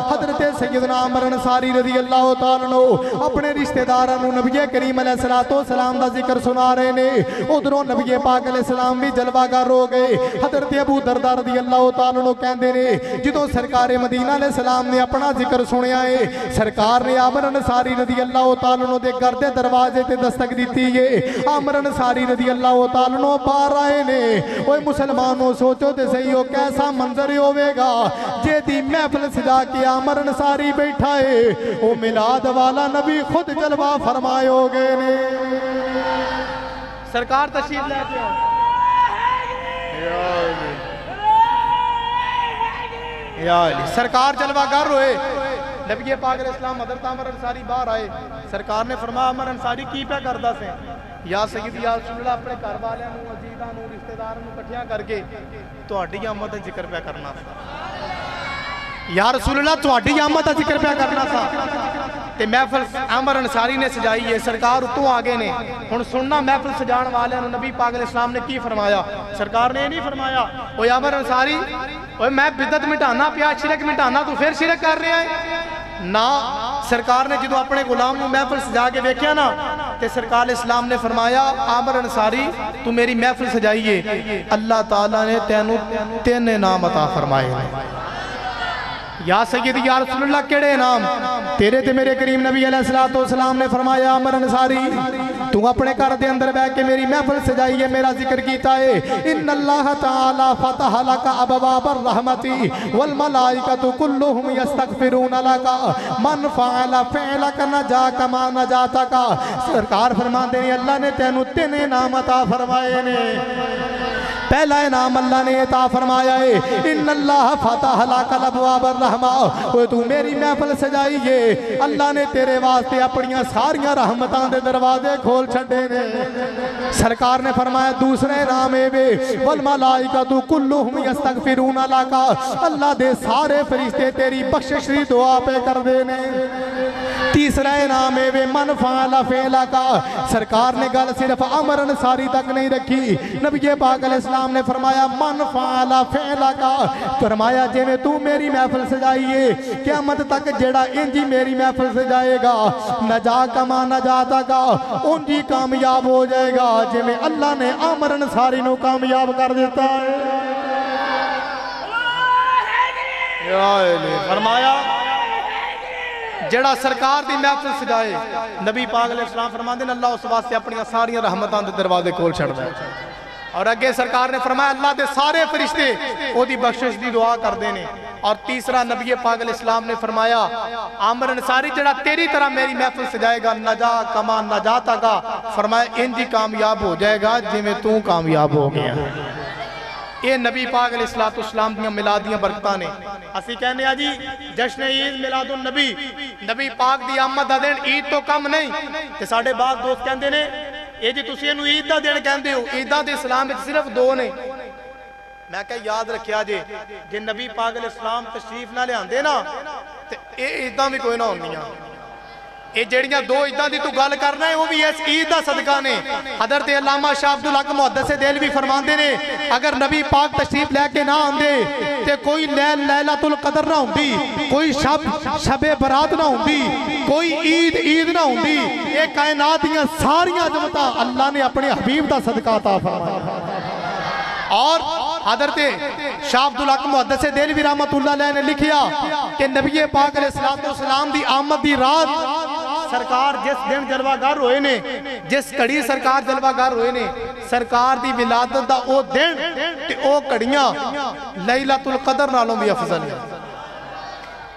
हजरत सैयदना आमर अंसारी रज़ी अल्लाह तआला अन्हु अपने रिश्तेदारां नू नबी करीम अलैहिस्सलातो सलाम दा जिक्र सुना रहे ने। उधरों नबी पाक अलैहिस्सलाम भी जलवागार हो गए। हजरत अबू दरदा रज़ी अल्लाह तआला अन्हु कहंदे ने जदों सरकारे मदीना अलैहिस्सलाम ने अपना जिक्र सुनिया है सरकार ने आमर अंसारी रज़ी अल्लाह तआला अन्हु दे घर दे दरवाजे ते दस्तक दी है। आमर अंसारी रज़ी अल्लाह तआला अन्हु बाहर आए ने। ओए मुसलमानों सोचो ते सही हो कैसा मंजर होवेगा जेदी महफिल सजा के आमर अंसारी बैठा है वो मिलाद वाला नबी खुद जलवा फरमाए हो गए ने। सरकार तशरीफ लेके सरकार जलवागार हुए। नबी पाक अलैहिस्सलाम हज़रत आमर अंसारी बाहर आए। सरकार ने फरमाया आमर अंसारी की पे करदा से या सैयद या रसूल अपने घर वालियां नू अजीज़ां नू रिश्तेदारां नू इकट्ठियां करके तुहाडी आमद दा जिक्र पे करना सा। या रसूलल्लाह तुहाडी आमद दा जिक्र पे करना सा ते महफिल आमर अंसारी ने सजाई है। सरकार उतों आ गए ने। हुण सुनना महफिल सजाण वालियां नू नबी पाक अलैहिस्सलाम ने की फरमाया। सरकार ने नहीं फरमाया ओए आमर अंसारी ओए मैं बिदत मिटाना पिया शिरक मिटाना तू फिर शिरक कर रहा है ना। सरकार ने जो अपने गुलाम नू महफिल सजा के वेख्या ना ते सरकार इस्लाम ने फरमाया आमर अंसारी तू मेरी महफिल सजाई है अल्लाह ताला ने तेनू 3 इनाम अता फरमाए। या सैयद या रसूलल्लाह केड़े नाम तेरे ते मेरे करीम नबी अलैहिस्सलातो वस्सलाम ने फरमाया आमर अंसारी तू अपने घर दे अंदर बैठ के मेरी महफिल सजाई है मेरा जिक्र कीता है। इन्नल्लाह ताला फतह लका अबवाबर रहमती वल मलाइकतु कुल्लुहुम यस्तगफिरूना लका मन फअला फअलका नजाका मा नजातका। सरकार फरमाते हैं अल्लाह ने तेनू 3 इनाम अता फरमाए ने। पहला इनाम अल्लाह ने अता फरमाया है इन्नल्लाह फतह लका अबवाबर रहमा ओए तू मेरी महफिल सजाई है अल्लाह ने तेरे वास्ते अपनी सारियां रहमतां दे दरवाजे खोल छड़े ने। सरकार ने फरमाया दूसरा इनाम है वे वल मलाइकतु कुल्लुहुम यस्तगफिरूना लका अल्लाह दे सारे फरिश्ते तेरी बख्शिश दी दुआ पे करदे ने। तीसरा इनाम है वे मन फाला फेला का। सरकार ने गल सिर्फ आमर अंसारी तक नहीं रखी। नबी पाक अलैहिस्सलाम ने फरमाया मन फाला फेला का फरमाया जिवें तू मेरी महफिल सजाई है क़यामत तक जेड़ा इंजी मेरी महफिल सजाएगा नजा कमा नजाता का उंजी कामयाब हो जाएगा जिवें अल्लाह ने आमर अंसारी नू कामयाब कर दिता है। फरमाया जेड़ा सरकार दी महफिल सजाए नबी पाक अलैहिस्सलाम फरमाते हैं अल्लाह उस वास्ते अपनी सारियां रहमतां दे दरवाजे खोल छड़दा है। और अगे सरकार ने फरमाया अल्लाह दे सारे फरिश्ते ओदी बख्शिश दी दुआ करदे ने। और तीसरा नबी पाक अलैहिस्सलाम ने फरमाया आमर अंसारी जेड़ा तेरी तरह मेरी महफिल सजाएगा नजा कमा नजाता का फरमाया इंजी कामयाब हो जाएगा जिवें तू कामयाब हो गया। ये नबी पाक अलैहिस्सलाम दी मिलादियां बरकतां ने। असीं कहने आ जी जश्न ईद मिलादुन नबी नबी पाक दी आमद दा दिन ईद तो कम नहीं ते साडे बाद दोस्त कहंदे ने ये जी तुसीं इहनूं ईद दा दिन कहंदे हो ईदां दे इस्लाम विच सिर्फ 2 ने। मैं कह याद रखिया जे नबी पाक अलैहिस्सलाम तशरीफ ना लियांदे ना ते ये ईदां भी कोई ना होंदियां। ये जड़ियां दो ईदां दी तू गल करना है वो भी इस ईद दा सदका ने। हज़रत अल्लामा शाह अब्दुल हक मुहद्दिस देहलवी फरमांदे ने अगर नबी पाक तशरीफ लैके ना आंदे ते कोई लैलतुल कदर ना हुंदी, कोई शबे बरात ना हुंदी, कोई ईद ना हुंदी। ये कायनात दियां सारियां अज़मतां अल्लाह ने अपने हबीब दा सदका अता फरमाया। और हज़रत शाह अब्दुल हक मुहद्दिस देहलवी रहमतुल्लाह अलैह ने लिखिया कि नबी पाक अलैहिस्सलाम दी आमद दी रात सरकार जिस दिन जलवागर होए ने, जिस घड़ी सरकार जलवागर होए ने, सरकार दी विलादत दा ओ दिन ते ओ घड़ियां लैलतुल कदर नालों भी अफजल है।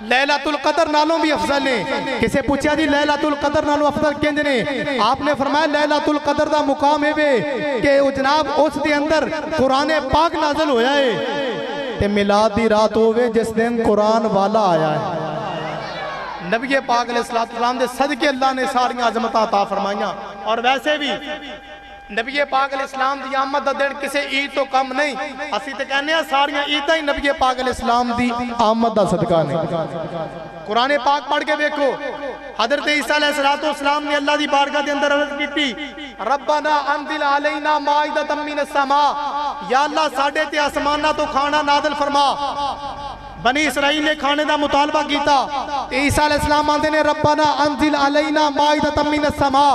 लैलतुल कदर नालों भी अफजल ने। किसे पूछा जी लैलतुल कदर नालों अफजल किंज ने? आपने फरमाया लैलतुल कदर दा मुकाम है वे कि ओ जनाब उस दे अंदर कुरान पाक नाज़िल होया है ते मिलाद दी रात होवे जिस दिन कुरान वाला आया है। नबी पाक अलैहिस्सलाम दे सदके अल्लाह ने सारियां अज़मतां अता फरमाइयां। और वैसे भी नबी पाक अलैहिस्सलाम दी आमद दा दिन किसी ईद तो कम नहीं। असी तो कहने हैं सारियां ईदां ही नबी पाक अलैहिस्सलाम दी आमद दा सदका ने। कुरान पाक पढ़ के देखो, हज़रत ईसा अलैहिस्सलाम ने अल्लाह दी बारगाह दे अंदर अर्ज़ कीती रब्बना अंज़िल अलैना माइदतम मिनस समा, या अल्लाह साडे ते आसमानां तो खाना नाज़िल फरमा। बनी इसराइल ने खाने का मुतालबा किया। ईसा अलैहिस्सलाम आंदे ने रब्बना अंज़िल अलैना माइदतम मिनस समा,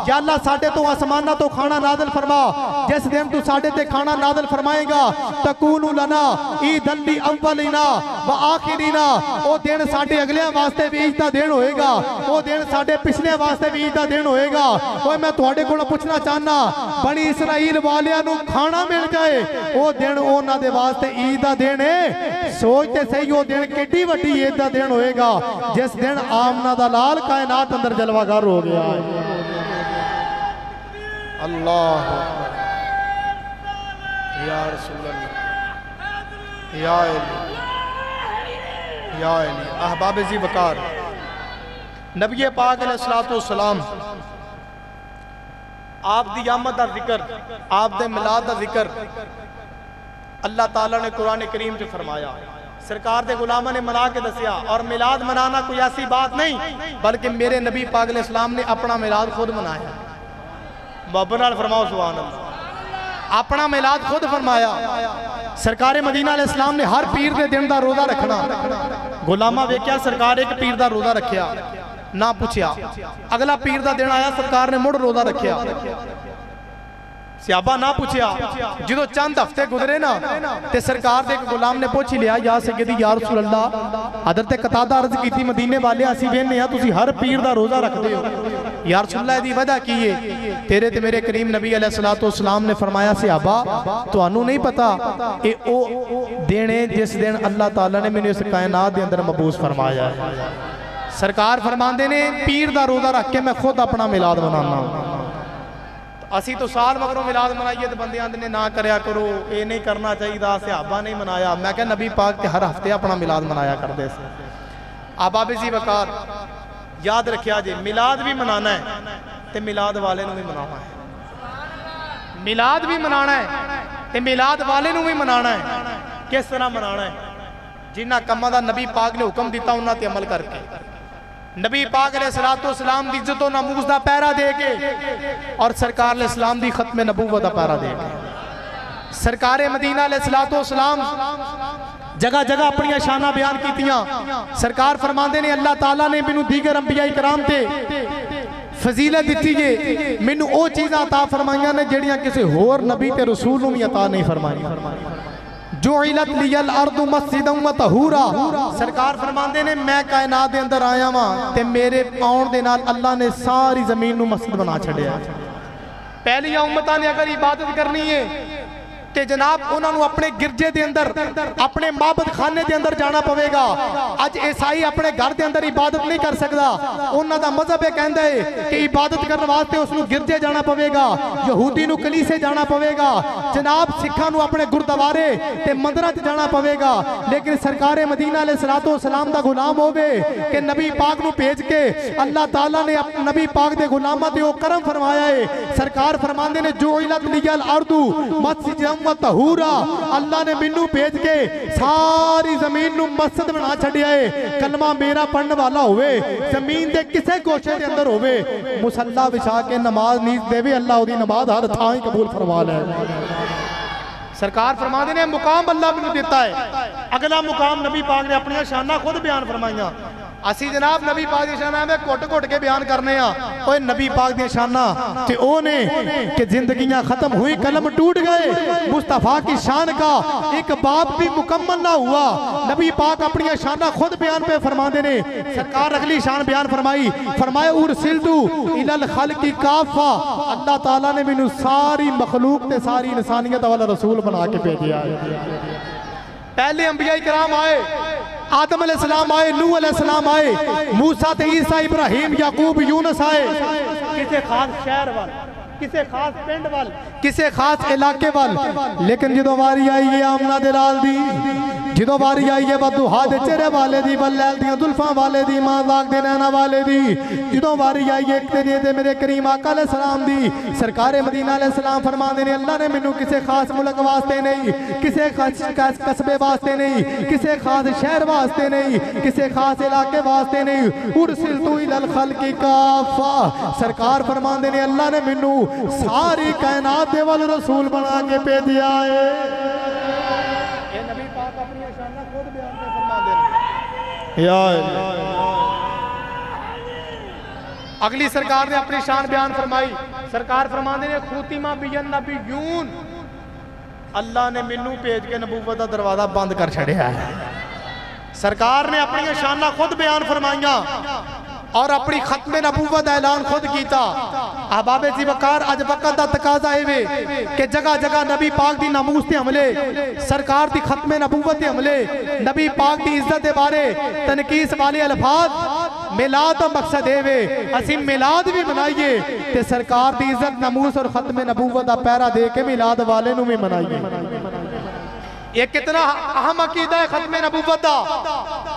या अल्लाह साडे तो आसमानां तो खाना नाज़िल फरमा। जिस दिन तू साडे ते खाना नाज़िल फरमाएगा तकूनु लना ईदन ली अव्वलिना व आखिरिना, ओ दिन साडे अगले वास्ते भी ईद दा दिन होएगा, ओ दिन साडे पिछले वास्ते भी ईद दा दिन होएगा। ओए मैं तुहाडे कोलों पुछना चाहना बनी इसराइल वालियां नू खाना मिल जाए ओ दिन उन्हां दे वास्ते ईद दा दिन है। सोचते सही वो दिन कितनी वड्डी ईद दा दिन होएगा जिस दिन आमना दा लाल कायनात अंदर जलवागर हो गया। अल्लाह या रसूल अल्लाह या अली अहबाब जी वकार नबी पाक अलैहिस्सलातु वस्सलाम आप दी आमद दा जिक्र, आप दे मिलाद दा जिक्र अल्लाह ताला ने कुरान करीम च फरमाया। सरकार दे गुलामा ने मना के दसिया। और मिलाद मनाना कोई ऐसी बात नहीं बल्कि मेरे नबी पाक अलैहिस्सलाम ने अपना मिलाद खुद मनाया। मोहब्बत नाल फरमाओ सुभान अल्लाह। अपना मिलाद खुद फरमाया। सरकार मदीना अलैहिस्सलाम ने हर पीर के दिन का रोजा रखना। गुलामा वेख्या सरकार एक पीर का रोजा रखिया ना पूछया, अगला पीर का दिन आया सरकार ने मुड़ रोजा रखिया। सियाबा ना पूछया। जो चंद हफ्ते गुजरे ना ते सरकार दे एक गुलाम ने पूछ लिया या सैयदी या रसूल अल्लाह, हज़रत कतादा अर्ज की थी मदीने वाले असी वेने आ तुसी हर पीर दा रोजा रखते हो, या रसूल अल्लाह दी वजह की है? तेरे ते मेरे करीम नबी अलैहिस्सलातु वस्सलाम ने फरमाया सियाबा तुहानू नहीं पता ए ओ दिन है जिस दिन अल्लाह ताला ने मैनू इस कायनात दे अंदर मबूस फरमाया है। सरकार फरमांदे ने पीर दा रोजा रख के मैं खुद अपना मिलाद मनाना। असी तो साल मगरों मिलाद मनाइए तो बंदे आंदे ने ना करया करो, ये नहीं करना चाहिए, सहाबा नहीं मनाया। मैं क्या नबी पाक के हर हफ्ते अपना मिलाद मनाया करते थे। आबाब जी वकार याद रखिया जी, मिलाद भी मनाना है तो मिलाद वाले भी मनाना है। मिलाद भी मनाना है तो मिलाद वाले भी मनाना है। किस तरह मनाना है? जिन्हां कम्मां दा नबी पाक ने हुक्म दिता उन्हां ते अमल करके, नबी पाक अलैहिस्सलातु वस्सलाम दी इज्जत और नमूज़ दा पहरा दे के और सरकार अलैहिस्सलाम दी खत्म नबूवत दा पहरा दे के। सरकार मदीना अलैहिस्सलातु वस्सलाम जगह जगह अपनी शाना बयान कीतियां। सरकार फरमांदे ने अल्लाह ताला ने मैनू दीगर अंबिया इकराम ते फजीलत दी जे, मैनू ओ चीज़ां अता फरमाइयां ने जिहड़ियां किसी होर नबी ते रसूल नूं भी अता नहीं फरमाईयां। जुइलत लियल अर्दु मस्जिदन व तहूरा, सरकार फरमांदे ने मैं कायनात दे अंदर आया वां ते मेरे आउण दे नाल अल्लाह ने सारी जमीन नूं मस्जिद बना छड़िया। पहली उम्मतां ने अगर इबादत करनी है ते जनाब उन्होंने अपने गिरजे के अंदर अपने माबद खाने के अंदर जाना पवेगा। अज ईसाई अपने घर के अंदर इबादत नहीं कर सकता। उन्होंने मजहब कहता है कि इबादत करने वास्ते उसको गिरजे जाना पवेगा, यहूदी नूं कलीसे जाना पवेगा, जनाब सिखा नूं अपने गुरुद्वारे ते मंदिरां च जाना पवेगा। लेकिन सरकार मदीना अलैहिस्सलातु वस्सलाम दा गुलाम होवे कि नबी पाक नूं भेज के अल्लाह ताला ने नबी पाक दे गुलामां ते ओ करम फरमाया है। सरकार फरमांदे ने जुइलत लियल अर्दु मस्जिदन व तहूरा, अल्लाह ने मैनू भेज के सारी जमीन नू मस्जिद बना छड़िया है। कलमा मेरा पढ़ने वाला होवे, जमीन दे किसे गोशे दे अंदर होवे, मुसल्ला विछा के नमाज नीज देवे, अल्लाह उदी नमाज हर थां ही कबूल फरमा ले। सरकार फरमा देने मुकाम अल्लाह मैनू देता है। अगला मुकाम नबी पाक ने अपनी शाना खुद बयान फरमाइया। असी जनाब नबी पाक दी शाना में घुट घुट के बयान करने आ। ओए नबी पाक दी शाना ते ओ ने कि जिंदगियां खत्म हुई, कलम टूट गए। मुस्तफा की शान का एक बाप भी मुकम्मल ना हुआ। नबी पाक अपनी शाना खुद बयान पे फरमाते ने। सरकार अगली शान बयान फरमाई, फरमाया उरसिलतु इलल खल्क़ि काफ़ा, अल्लाह ताला ने मैनू सारी मखलूक ते सारी इंसानियत वाला रसूल बना के भेजा है। पहले अंबिया इकराम आए, आदम अलैहिस्सलाम आए, नूह अलैहिस्सलाम आए, मूसा ते ईसा, इब्राहिम, याकूब, यूनुस आए। किसी खास शहर वाल, किसी खास पिंड वाल, किसी खास इलाके वाल, लेकिन जो वारी आई है आमना दे लाल दी, जो वारी आई है बदुहा दे चेहरे वाले दी, बल्लैल दी जुल्फां वाले दी, मां दाग दे नैना वाले दी, जो वारी आई है तेरे दे मेरे करीम आका अलैहिस्सलाम दी, सरकारे मदीना अलैहिस्सलाम फरमाते ने अल्लाह ने मैनू किसी खास मुल्क वास्ते नहीं, किसी खास कस्बे वास्ते नहीं, किसी खास शहर वास्ते नहीं, किसी खास इलाके वास्ते नहीं, उरसिलतु इलल खल्क़ि काफ़ा, सरकार फरमाते ने अल्लाह ने मैनू सारी कायनात दे वाल रसूल बना के भेजा है। ये नबी पाक अपनी शान खुद बयान पे फरमाते हैं। या अगली सरकार ने अपनी शान बयान फरमाई। सरकार फरमाते ने खुतिमा बियन नबियून, अल्लाह ने मैनू भेज के नबूवत का दरवाजा बंद कर छड़िया है। सरकार ने अपनी शाना खुद बयान फरमाइया और अपनी खत्मे नबूवत ऐलान खुद किया। अहबाबे जी वकार अज वक्त का तकाजा है कि जगह जगह नबी पाक दी नामूस ते हमले, सरकार दी खत्मे नबूवत ते हमले, नबी पाक दी इज्जत दे बारे तनकीस वाले अल्फाज, मिलाद का मकसद है असी मिलाद भी मनाइए ते सरकार दी इज्जत नामूस और खत्मे नबूवत का पैरा दे के मिलाद वाले नू भी मनाइए। ये कितना अहम अकीदा है खत्मे नबूवत का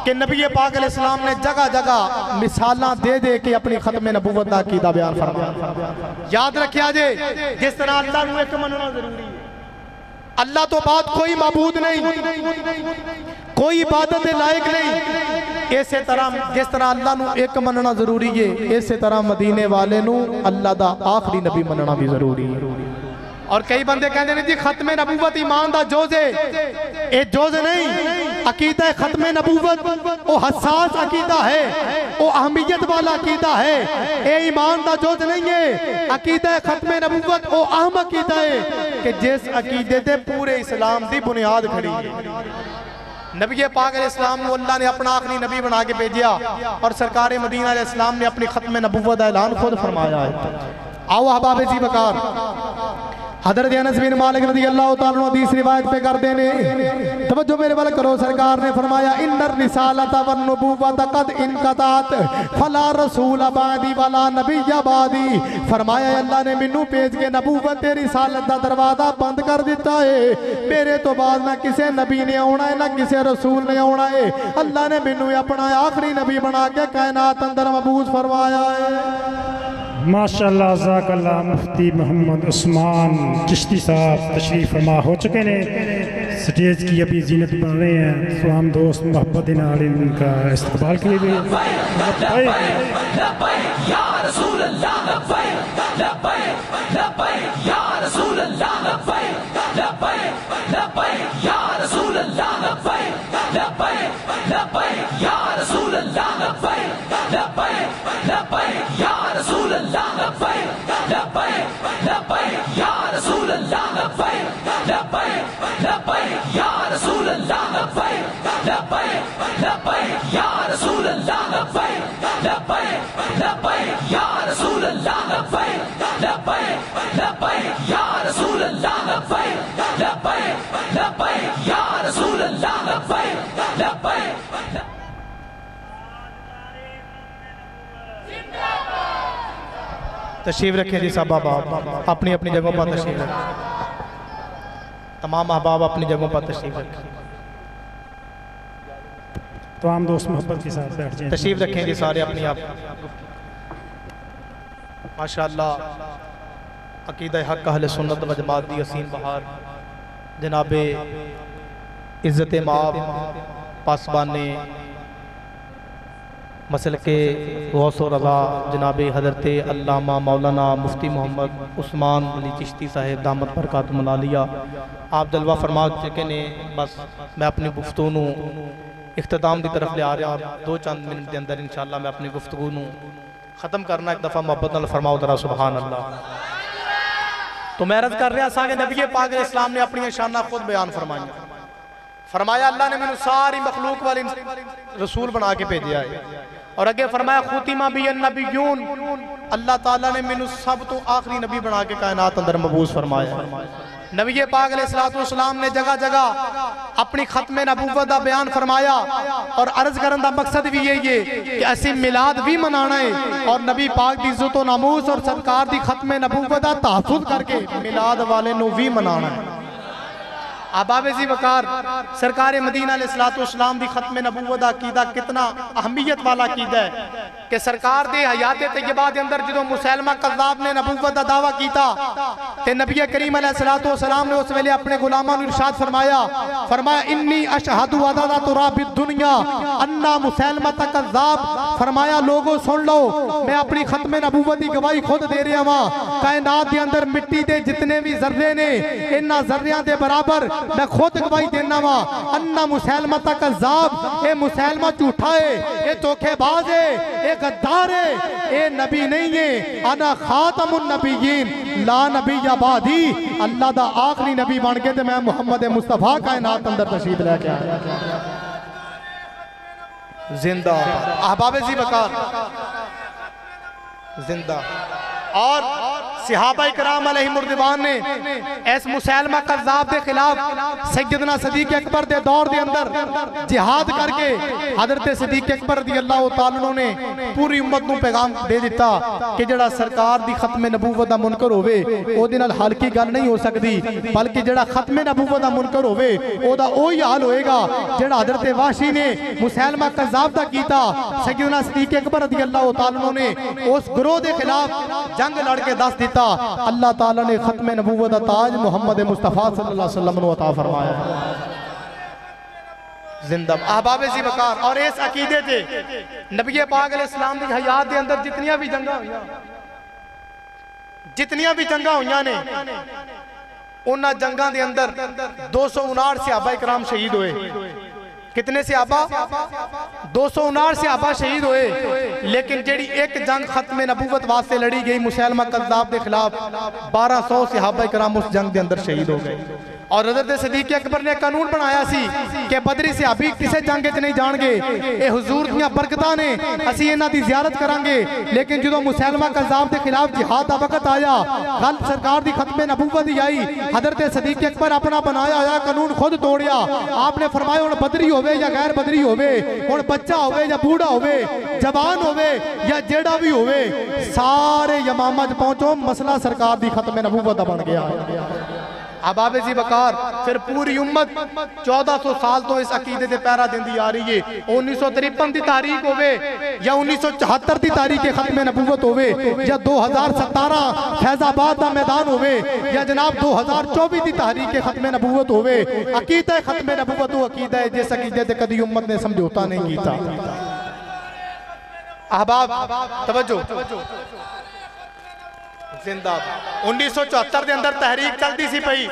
कि नबी पाक अलैहिस्सलाम ने जगह जगह मिसालां दे दे के अपनी खत्मे नबूवत का अकीदा बयान फरमाया। याद रखिया जे जिस तरह अल्लाह नू एक मनना जरूरी है, अल्लाह तो बाद कोई माबूद नहीं, कोई इबादत के लायक नहीं, इस तरह जिस तरह अल्लाह नू एक मनना जरूरी है, इस तरह मदीने वाले नू अल्लाह दा आखिरी नबी मनना भी जरूरी है। और कई बंदे कहते हैं जी खत्मे नबूवत ईमान दा जोज है, ये जोज नहीं, अकीदा खत्मे नबूवत वो हसास अकीदा है, वो अहमियत वाला अकीदा है, ये ईमान दा जोज नहीं है। अकीदा खत्मे नबूवत वो अहम अकीदा है कि जिस अकीदे ते पूरे इस्लाम दी बुनियाद खड़ी है। नबी पाक अलैहिस्सलाम को अल्लाह ने अपना आखिरी नबी बना के भेजा और सरकार मदीना अलैहिस्सलाम ने अपनी खत्मे नबूवत का ऐलान खुद फरमाया है। आओ अहबाब जी वकार हज़रत अनस बिन मालिक रज़ियल्लाहु ताला अन्हु हदीस रिवायत पे कर देने, तवज्जो मेरे वाल करो। सरकार ने फरमाया इन्नर रिसालता वन नबुव्वत कद इनक़तात फला रसूल बादी वला नबिय्य बादी। फरमाया अल्लाह ने मैनू भेज के नबूवत ते रिसालत दा दरवाजा बंद कर दिता है। मेरे तो बाद ना किसी नबी ने आना है ना किसी रसूल ने आना है। अल्लाह ने मैनू अपना आखिरी नबी बना के कायनात अंदर मबूस फरमाया है। माशाअल्लाह ज़ाकल्लाह मुफ्ती मोहम्मद उस्मान चिश्ती साहब तशरीफ़ फरमा हो चुके ने, स्टेज की अभी जीनत बन रहे हैं, तो हम दोस्त मोहब्बत नाल इनका इस्तकबाल के लिए तशरीफ रखें जी साहब, आप अपनी अपनी जगहों पर तशरीफ रखें, तमाम अहबाब अपनी जगहों पर तशरीफ रखें। तो हम दोस्त मोहब्बत के साथ बैठ जाएं। तशरीफ रखें जी सारे अपनी आप। माशाअल्लाह अकीदा हक अहले सुन्नत व जमात दी हसीन बहार जनाब इज़्ज़त माब पासबाने मसल के गौस रज़ा जनाब हज़रत अल्लामा मौलाना मुफ्ती मोहम्मद उस्मान अली चिश्ती साहेब दामत बरकातुहुल आलिया आप जलवा फरमा चुके ने। बस मैं अपनी गुफ्तगू नूं इख्तिताम की तरफ ले आ रहा और 2-4 मिनट के अंदर इंशाअल्लाह मैं अपनी गुफ्तगू नूं ख़त्म करना। एक दफ़ा मोहब्बत नाल फरमाओ जरा सुभान अल्लाह। तो मैं अर्ज़ कर रहा सा कि नबी पाक इस्लाम ने अपनी शाना खुद बयान फरमाई। फरमाया अल्लाह ने मैनू सारी मखलूक वाले रसूल बना के भेजा है और अगे फरमाया खुतिमा बियन नबियून, अल्लाह ताला ने मैनू सब तो आखिरी नबी बना के कायनात अंदर मबूस फरमाया। नबी पाक अलैहिस्सलाम ने जगह जगह अपनी खत्म नबूवत का बयान फरमाया और अर्ज करने का मकसद भी यही है कि असी मिलाद भी मनाना है और नबी पाक की इज्जत नामूस और सरकार की खत्म नबूवत का तहफ़्फ़ुज़ करके मिलाद वाले नू भी मनाना है। अहबाब जी वकार सरकार मदीना अलैहिस्सलाम की खत्म नबूवत का अकीदा कितना अहमियत वाला अकीदा है कि सरकार दे हयात तैयबा दे अंदर जो मुसैलमा कज़्ज़ाब ने नबूवत का दावा किया ते नबी करीम अलैहिस्सलाम ने उस वेले अपने गुलामां नूं इरशाद फरमाया इन्नी अशहदु अदा तुराबिद दुनिया अन्ना मुसैलमा कज़्ज़ाब। फरमाया लोगों सुन लो, मैं अपनी खत्म नबूवत की गवाही खुद दे रहा हां। कायनात के अंदर मिट्टी के जितने भी जर्रे ने इन्हां जर्रियां दे बराबर मैं खुद गवाही देना वा अन्ना मुसैलमा कज़्ज़ाब। ये मुसैलमा झूठा है, ये धोखेबाज है, ये गद्दार है, ये नबी नहीं है। अना खातमुन नबिय्यीन ला नबिय्य बादी, अल्लाह दा आखिरी नबी बन के ते मैं मुहम्मद मुस्तफा कायनात अंदर तशरीफ लेके आया। जिंदा अहबाब जी वकार जिंदा। और सहाबा इकराम अलैहिमुर्रिदवान ने इस मुसैलमा कज़्ज़ाब के खिलाफ सैयदना सदीक अकबर के दौर के अंदर जिहाद करके हज़रत सदीक अकबर रज़ियल्लाहु तआला अन्हु ने पूरी उम्मत को पैगाम दे दिता कि जड़ा सरकार की खत्म नबूवत का मुनकर होवे ओदे नाल हल्की गल नहीं हो सकती, बल्कि जड़ा खत्म नबूवत का मुनकर होवे ओदा ओही हाल होएगा जड़ा हज़रत वाशी ने मुसैलमा कज़्ज़ाब दा कीता। सैयदना सदीक अकबर रज़ियल्लाहु तआला अन्हु ने उस गिरोह के खिलाफ जंग लड़ के दस दिता। अल्लाह ताला ने खत्म नबूवत का ताज मुहम्मद मुस्तफा सल्लल्लाहु अलैहि वसल्लम को अता फरमाया। जिंदा अहबाब जी वकार। और इस अकीदे से नबी पाक अलैहिस्सलाम की हयात के अंदर जितनियां भी जंगा हुई ने उन्हां जंगां दे अंदर 259 सहाबा इकराम शहीद हुए। कितने सहाबा? 259 सहाबा शहीद हुए। लेकिन जेड़ी एक जंग खत्म नबूवत वास्ते लड़ी गई मुसैलमा कज़्ज़ाब के खिलाफ 1200 सहाबा इकराम उस जंग के अंदर शहीद हो गए। और हज़रत सदीक अकबर ने कानून बनाया सी कि बदरी सहाबी किसी जंग च नहीं जाणगे, ये हुजूर दीयां बरकतां ने, असीं इन्हां दी ज़ियारत करांगे। लेकिन जो मुसैलमा कज़्ज़ाब के खिलाफ जिहाद का वक्त आया, गल सरकार की खत्म नबूवत ही आई, हज़रत सदीक अकबर अपना बनाया होया कानून खुद तोड़िया। आपने फरमाया हुण बदरी होवे या गैर बदरी होवे, हुण बच्चा होवे या बूढ़ा होवे, जवान होवे या जेड़ा भी होवे, सारे यमामा च पहुंचो, मसला सरकार की खत्म नबूवत बन गया। अहबाब जी वकार फिर पूरी उम्मत 1400 साल तो इस अकीदे से पैरा देंदी आ रही है। 1953 की तारीख होवे या 1974 की तारीख के खत्म नबूवत होवे या 2017 फैजाबाद का मैदान होवे या जनाब 2024 की तारीख के खत्म नबूवत होवे, अकीदा खत्म नबूवत वो अकीदा है जिस अकीदे से कभी उम्मत ने समझौता नहीं किया। अहबाब तवज्जो जिंदाबाद। 1974 के अंदर तहरीक चलती सी पई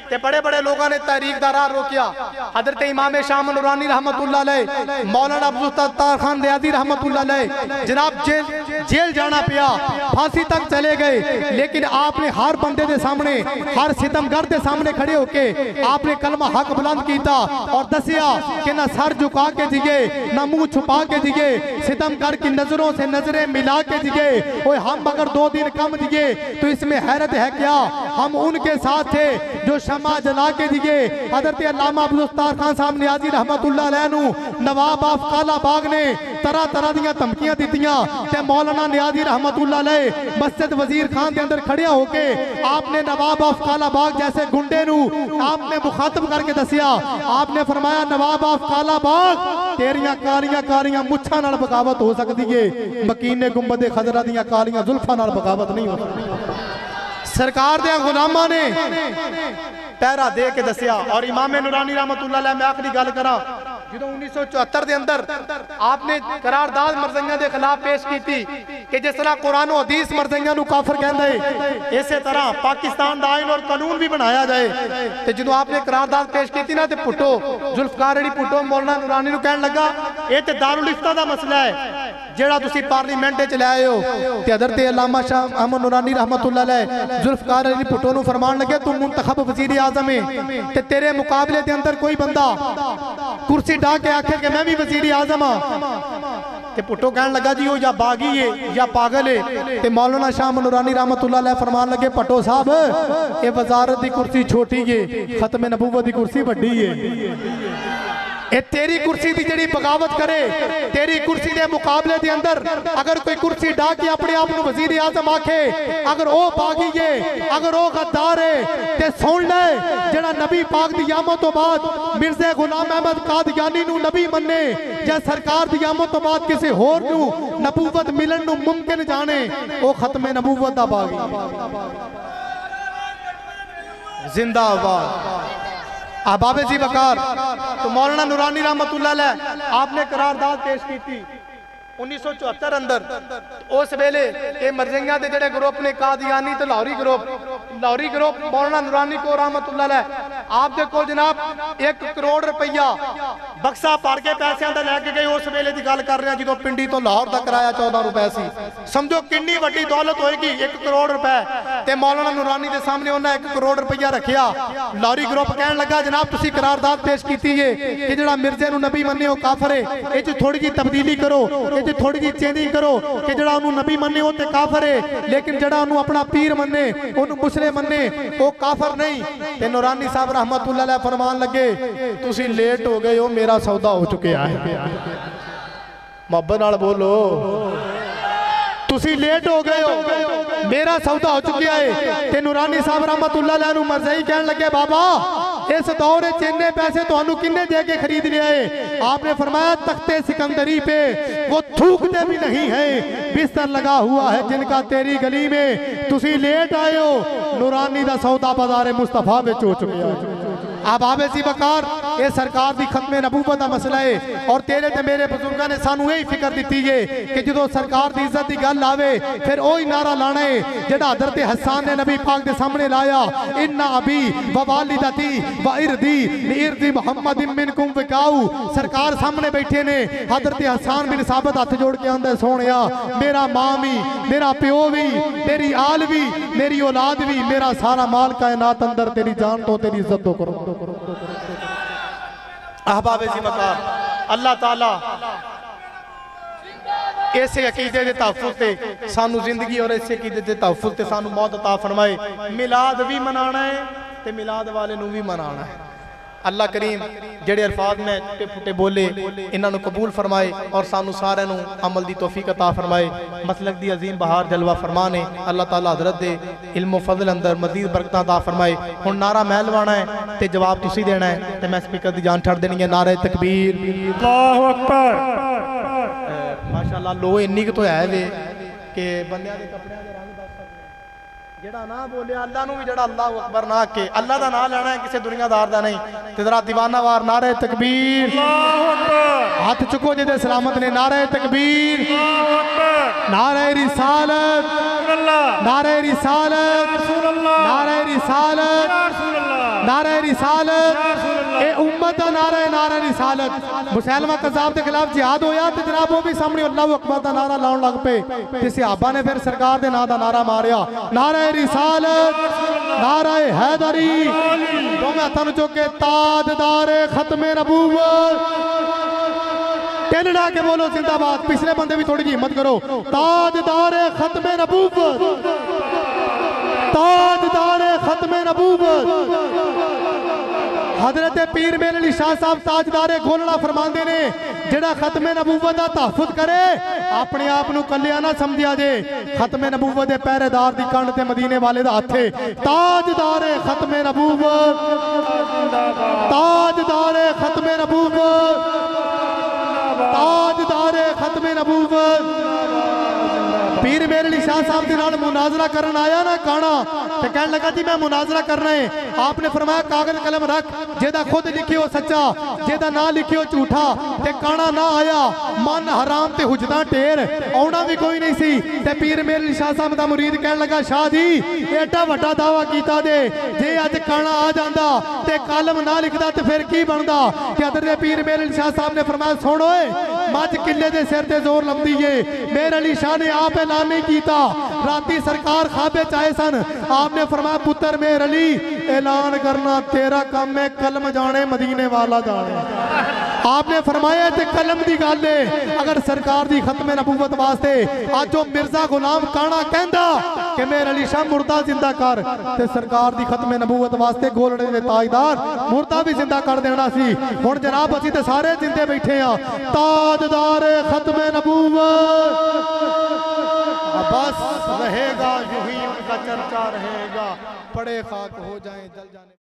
ते बड़े बड़े लोगों ने तहरीक दा राह रोकिया। हजरत इमाम शाम नूरानी रहमतुल्लाह अलैह, मौलाना अब्दुल सत्तार खान दयादी रहमतुल्लाह अलैह जनाब जेल जाना पिया, फांसी तक चले गए। लेकिन आपने हर बंदे के सामने, हर सितमगर के सामने खड़े होके आपने कलमा हक बुलंद किया और दसिया कि ना सर झुका के जिए ना मुंह छुपा के जिए, सितमगर की नजरों से नजरें मिला के जिए। ओए हम अगर 2 दिन कम जिए तो इसमें हैरत है क्या? हम उनके साथ थे जो शमा जला के दिए। हजरत अल्लामा अब्दुल सत्तार खान साहब नियाजी रहमतुल्लाह अलैह नू नवाब ऑफ कालाबाग ने तरह तरह दी धमकियां दित्तियां ते मौलाना नियाजी रहमतुल्लाह अलैह मस्जिद वजीर खान के अंदर खड़े होके आपने नवाब ऑफ कालाबाग जैसे गुंडे नू आपने मुखातब करके दसिया। आपने फरमाया नवाब ऑफ कालाबाग तेरियां कालियां कालियां मुच्छां नाल बगावत हो सकती है, मकीने गुंबद खजरा दियां कालियां जुल्फां नाल बगावत नहीं हो सकती। सरकार दे गुलामां ने पहरा दे के दसिया। और इमाम नूरानी रहमतुल्लाह अलैह मैं आखिरी गल करा, जो 1974 के अंदर आपने करारदाद मरज़इयां के खिलाफ पेश की थी कि जिस तरह कुरान और हदीस मरज़इयां नूं काफिर कहंदा है, इसे तरह पाकिस्तान दा आइन और कानून भी बनाया जाए। तो जो आपने करारदाद पेश की थी ना, तो भुट्टो जुल्फकार अली भुट्टो मौलाना नूरानी नूं कहन लगा ये तो दारुल इफ्ता दा मसला है जेड़ा तुसी पार्लीमेंट च लाए हो। ते हज़रत अल्लामा शाह अहमद नूरानी रहमतुल्लाह अलैह जुल्फकार अली भुट्टो नूं फरमान लगे तू मुंतखब वज़ीर आज़म है ते तेरे मुकाबले के अंदर कोई बंदा कुर्सी ढा के आखे कि मैं भी वज़ीर आज़म हाँ। ते भुट्टो कहन लगा जी वो या बागी है या पागल है। ते मौलाना शाह नूरानी रहमतुल्लाह अलैह फरमान लगे भुट्टो साहब ये वज़ारत की कुर्सी छोटी है, खत्म नबूवत की कुर्सी बड़ी है। ए तेरी कुर्सी की जड़ी बगावत करे, तेरी कुर्सी के मुकाबले के अंदर अगर कोई कुर्सी ढा के अपने आप को वज़ीर आज़म आखे, अगर वो बागी है, अगर वो गद्दार है, ते सुन ले जेड़ा नबी पाक दी आमद तो बाद मिर्ज़ा गुलाम अहमद कादियानी नू नबी मन्ने या सरकार दी आमद तो बाद किसी होर नू नबूवत मिलन नू मुमकिन जाने, वो खत्मे नबूवत दा बागी। जिंदाबाद अहबाब जी वकार। तो मौलाना नूरानी रहमतुल्लाह अलैह आपने करारदाद पेश की थी 1974 अंदर। उस वेले ये मरज़इयां दे जेड़े ग्रुप ने कादियानी ते लाहौरी ग्रुप मौलाना नूरानी को रहमतुल्लाह अलैह आप दे कोल जनाब 1 करोड़ रुपया बक्सा भर के पैसों का लैके गए। उस वेले की गल कर रहे जो पिंडी तो लाहौर का किराया 14 रुपए सी। समझो कितनी वड्डी दौलत होएगी 1 करोड़ रुपए। ते मौलाना नूरानी के सामने उन्हें 1 करोड़ रुपया रखिया। लाहौरी ग्रुप कहन लगा जनाब तुसी करारदाद पेश की है कि जेड़ा मिर्जे नू नबी मन्ने वो काफिर है, ये थोड़ी जी तब्दीली करो, थोड़ी जी चेंजिंग करो कि जड़ा उन्होंने नबी मन्ने वो ते काफिर है, लेकिन जड़ा उन्होंने अपना पीर मन्ने उन्होंने मुस्लिम मन्ने वो काफिर नहीं। ते नूरानी साहब रहमतुल्लाह अलैह फरमान लगे तुसी लेट हो गए हो, मेरा सौदा हो चुका है। मोहब्बत नाल बोलो, तुसी लेट हो गए हो, मेरा सौदा हो चुका है। ते नूरानी साहब रहमतुल्लाह अलैह नूं मरज़ई कहन लगे बाबा इस दौर च इन्ने पैसे तुहानू किन्ने दे के खरीद लिया है? आपने फरमाया तख्ते सिकंदरी पे वो थूकते भी नहीं है, बिस्तर लगा हुआ है जिनका तेरी गली में। तुसी लेट आए हो, नूरानी दा सौदा बाजार मुस्तफा विच हो चुका है। अहबाब जी वकार ये सरकार की खत्मे नबूवत का मसला है। और तेरे ते मेरे बुजुर्गों ने सानू यही फिक्र दी है कि जो सरकार की इज्जत की गल आवे फिर वही नारा लाना है जेड़ा हज़रत हसन ने नबी पाक के सामने लाया, इन्ना अबी व वालिदती व इरदी इरदी मुहम्मद मिनकुम विकाऊ। सरकार सामने बैठे ने, हज़रत हसन बिन साबित हाथ जोड़ के आंदे सोहणिया मेरा मां भी, मेरा प्यो भी, मेरी आल भी, मेरी औलाद भी, मेरा सारा माल कायनात अंदर तेरी जान तो तेरी इज्जत तो करो। अहबाब जी वकार अल्लाह ताला ऐसे अकीदे के तहफ़्फ़ुज़ ते सानू जिंदगी और ऐसे अकीदे के तहफ़्फ़ुज़ ते सानू मौत अता फरमाए। मिलाद भी मनाना है ते मिलाद वाले नू भी मनाना है। अल्लाह करीम जेड़े अल्फाज में टुटे फुटे बोले इन्हां नू कबूल फरमाए और सानू सारे नू अमल दी तौफीक अता फरमाए। मसलक दी अजीम बहार जलवा फरमाने अल्लाह ताला हज़रत दे इल्म फजल अंदर मजीद बरकत अता फरमाए। हुण नारा मैं लवाना है ते जवाब तुसी देना है ते मैं स्पीकर दी जान छड़ देनी है। नारे तकबीर, अल्लाहु अकबर। माशाअल्लाह लो इन्नी तो है वे कि बंदियां दे कपड़ियां दे रंग दस सकदे जेड़ा ना बोले अल्लाह नू भी जेड़ा अल्लाहु अकबर ना के अल्लाह दा नाम लेना है किसी दुनियादार दा नहीं। ते जरा दीवाना वार नारे तकबीर, अल्लाहु अकबर। हाथ चुको जेदे सलामत ने, नारे तकबीर, अल्लाहु अकबर। नारे रिसालत, नारे रिसालत, नारे रिसालत, नारे रिसालत। ए उम्मत दा नारा है, नारा रिसालत। मुसलमान कज़ाब के खिलाफ जिहाद होया ते जनाब वो भी सामने अल्लाहु अकबर दा नारा लाउन लग पे ते सहाबा ने फिर सरकार दे नाम दा नारा मारिया, नारा रिसालत, नारा हैदरी। दोवें हत्थां नूं चुक के ताजदारे खत्मे नबूवत टेलड़ा के बोलो जिंदाबाद। पिछले बंदे भी थोड़ी जी हिम्मत करो। ताजदारे खत्मे नबूवत, ताजदारे खत्मे नबूवत। हजरत पीर मेरे अली शाह साहब ताजदारे गोलड़ा फरमाते ने जेड़ा खत्मे नबूवत का तहफ़्फ़ुज़ करे अपने आप नू कलिया ना समझिया जे। खत्मे नबूवत के पहरेदार दी कंड ते मदीने वाले दा हथ है। ताजदारे खत्मे नबूवत, ताजदारे खत्मे नबूवत, ताजदारे खत्मे नबूवत। पीर मेरे अली शाह साहब के नाल मुनाजरा करन आया ना काना ते कहन लगा जी मैं मुनाजरा करना है। आपने फरमाया कागज कलम रख, जेदा खुद लिखियो सच्चा, जेदा ना लिखियो झूठा, ते काना ना आया मन हराम ते हुजदा ढेर, आउणा भी कोई नहीं सी। ते पीर मेरे अली शाह साहब दा मुरीद कहन लगा शाह जी एडा वड्डा दावा कीता जे अज काना आ जांदा ते कलम ना लिखदा ते फिर की बनदा। ते अदर पीर मेरे अली शाह साहब ने फरमाया सुन ओए मझ किले दे सिर ते जोर लंदी है। मेरे अली शाह ने आप ऐलान नहीं कीता, राती सरकार खाबे चाहे सन, आपने फरमाया पुत्र मेरे अली ऐलान करना तेरा काम है, कलम जाने मदीने वाला जाने। आपने फरमाया ते कलम दी गल है, अगर सरकार दी खत्मे नबूवत वास्ते आज जो मिर्जा गुलाम काना कहंदा कि मेरे अली शाह मुर्दा जिंदा कर, ते सरकार दी खत्मे नबूवत वास्ते गोलड़े दे ताजदार मुर्दा भी जिंदा कर देना सी। हुण जनाब असीं ते सारे जिंदे बैठे आ, ताजदार खत्मे नबूवत बस रहेगा, यूं ही उनका चर्चा रहेगा, पड़े खाक हो जाए जल जाने।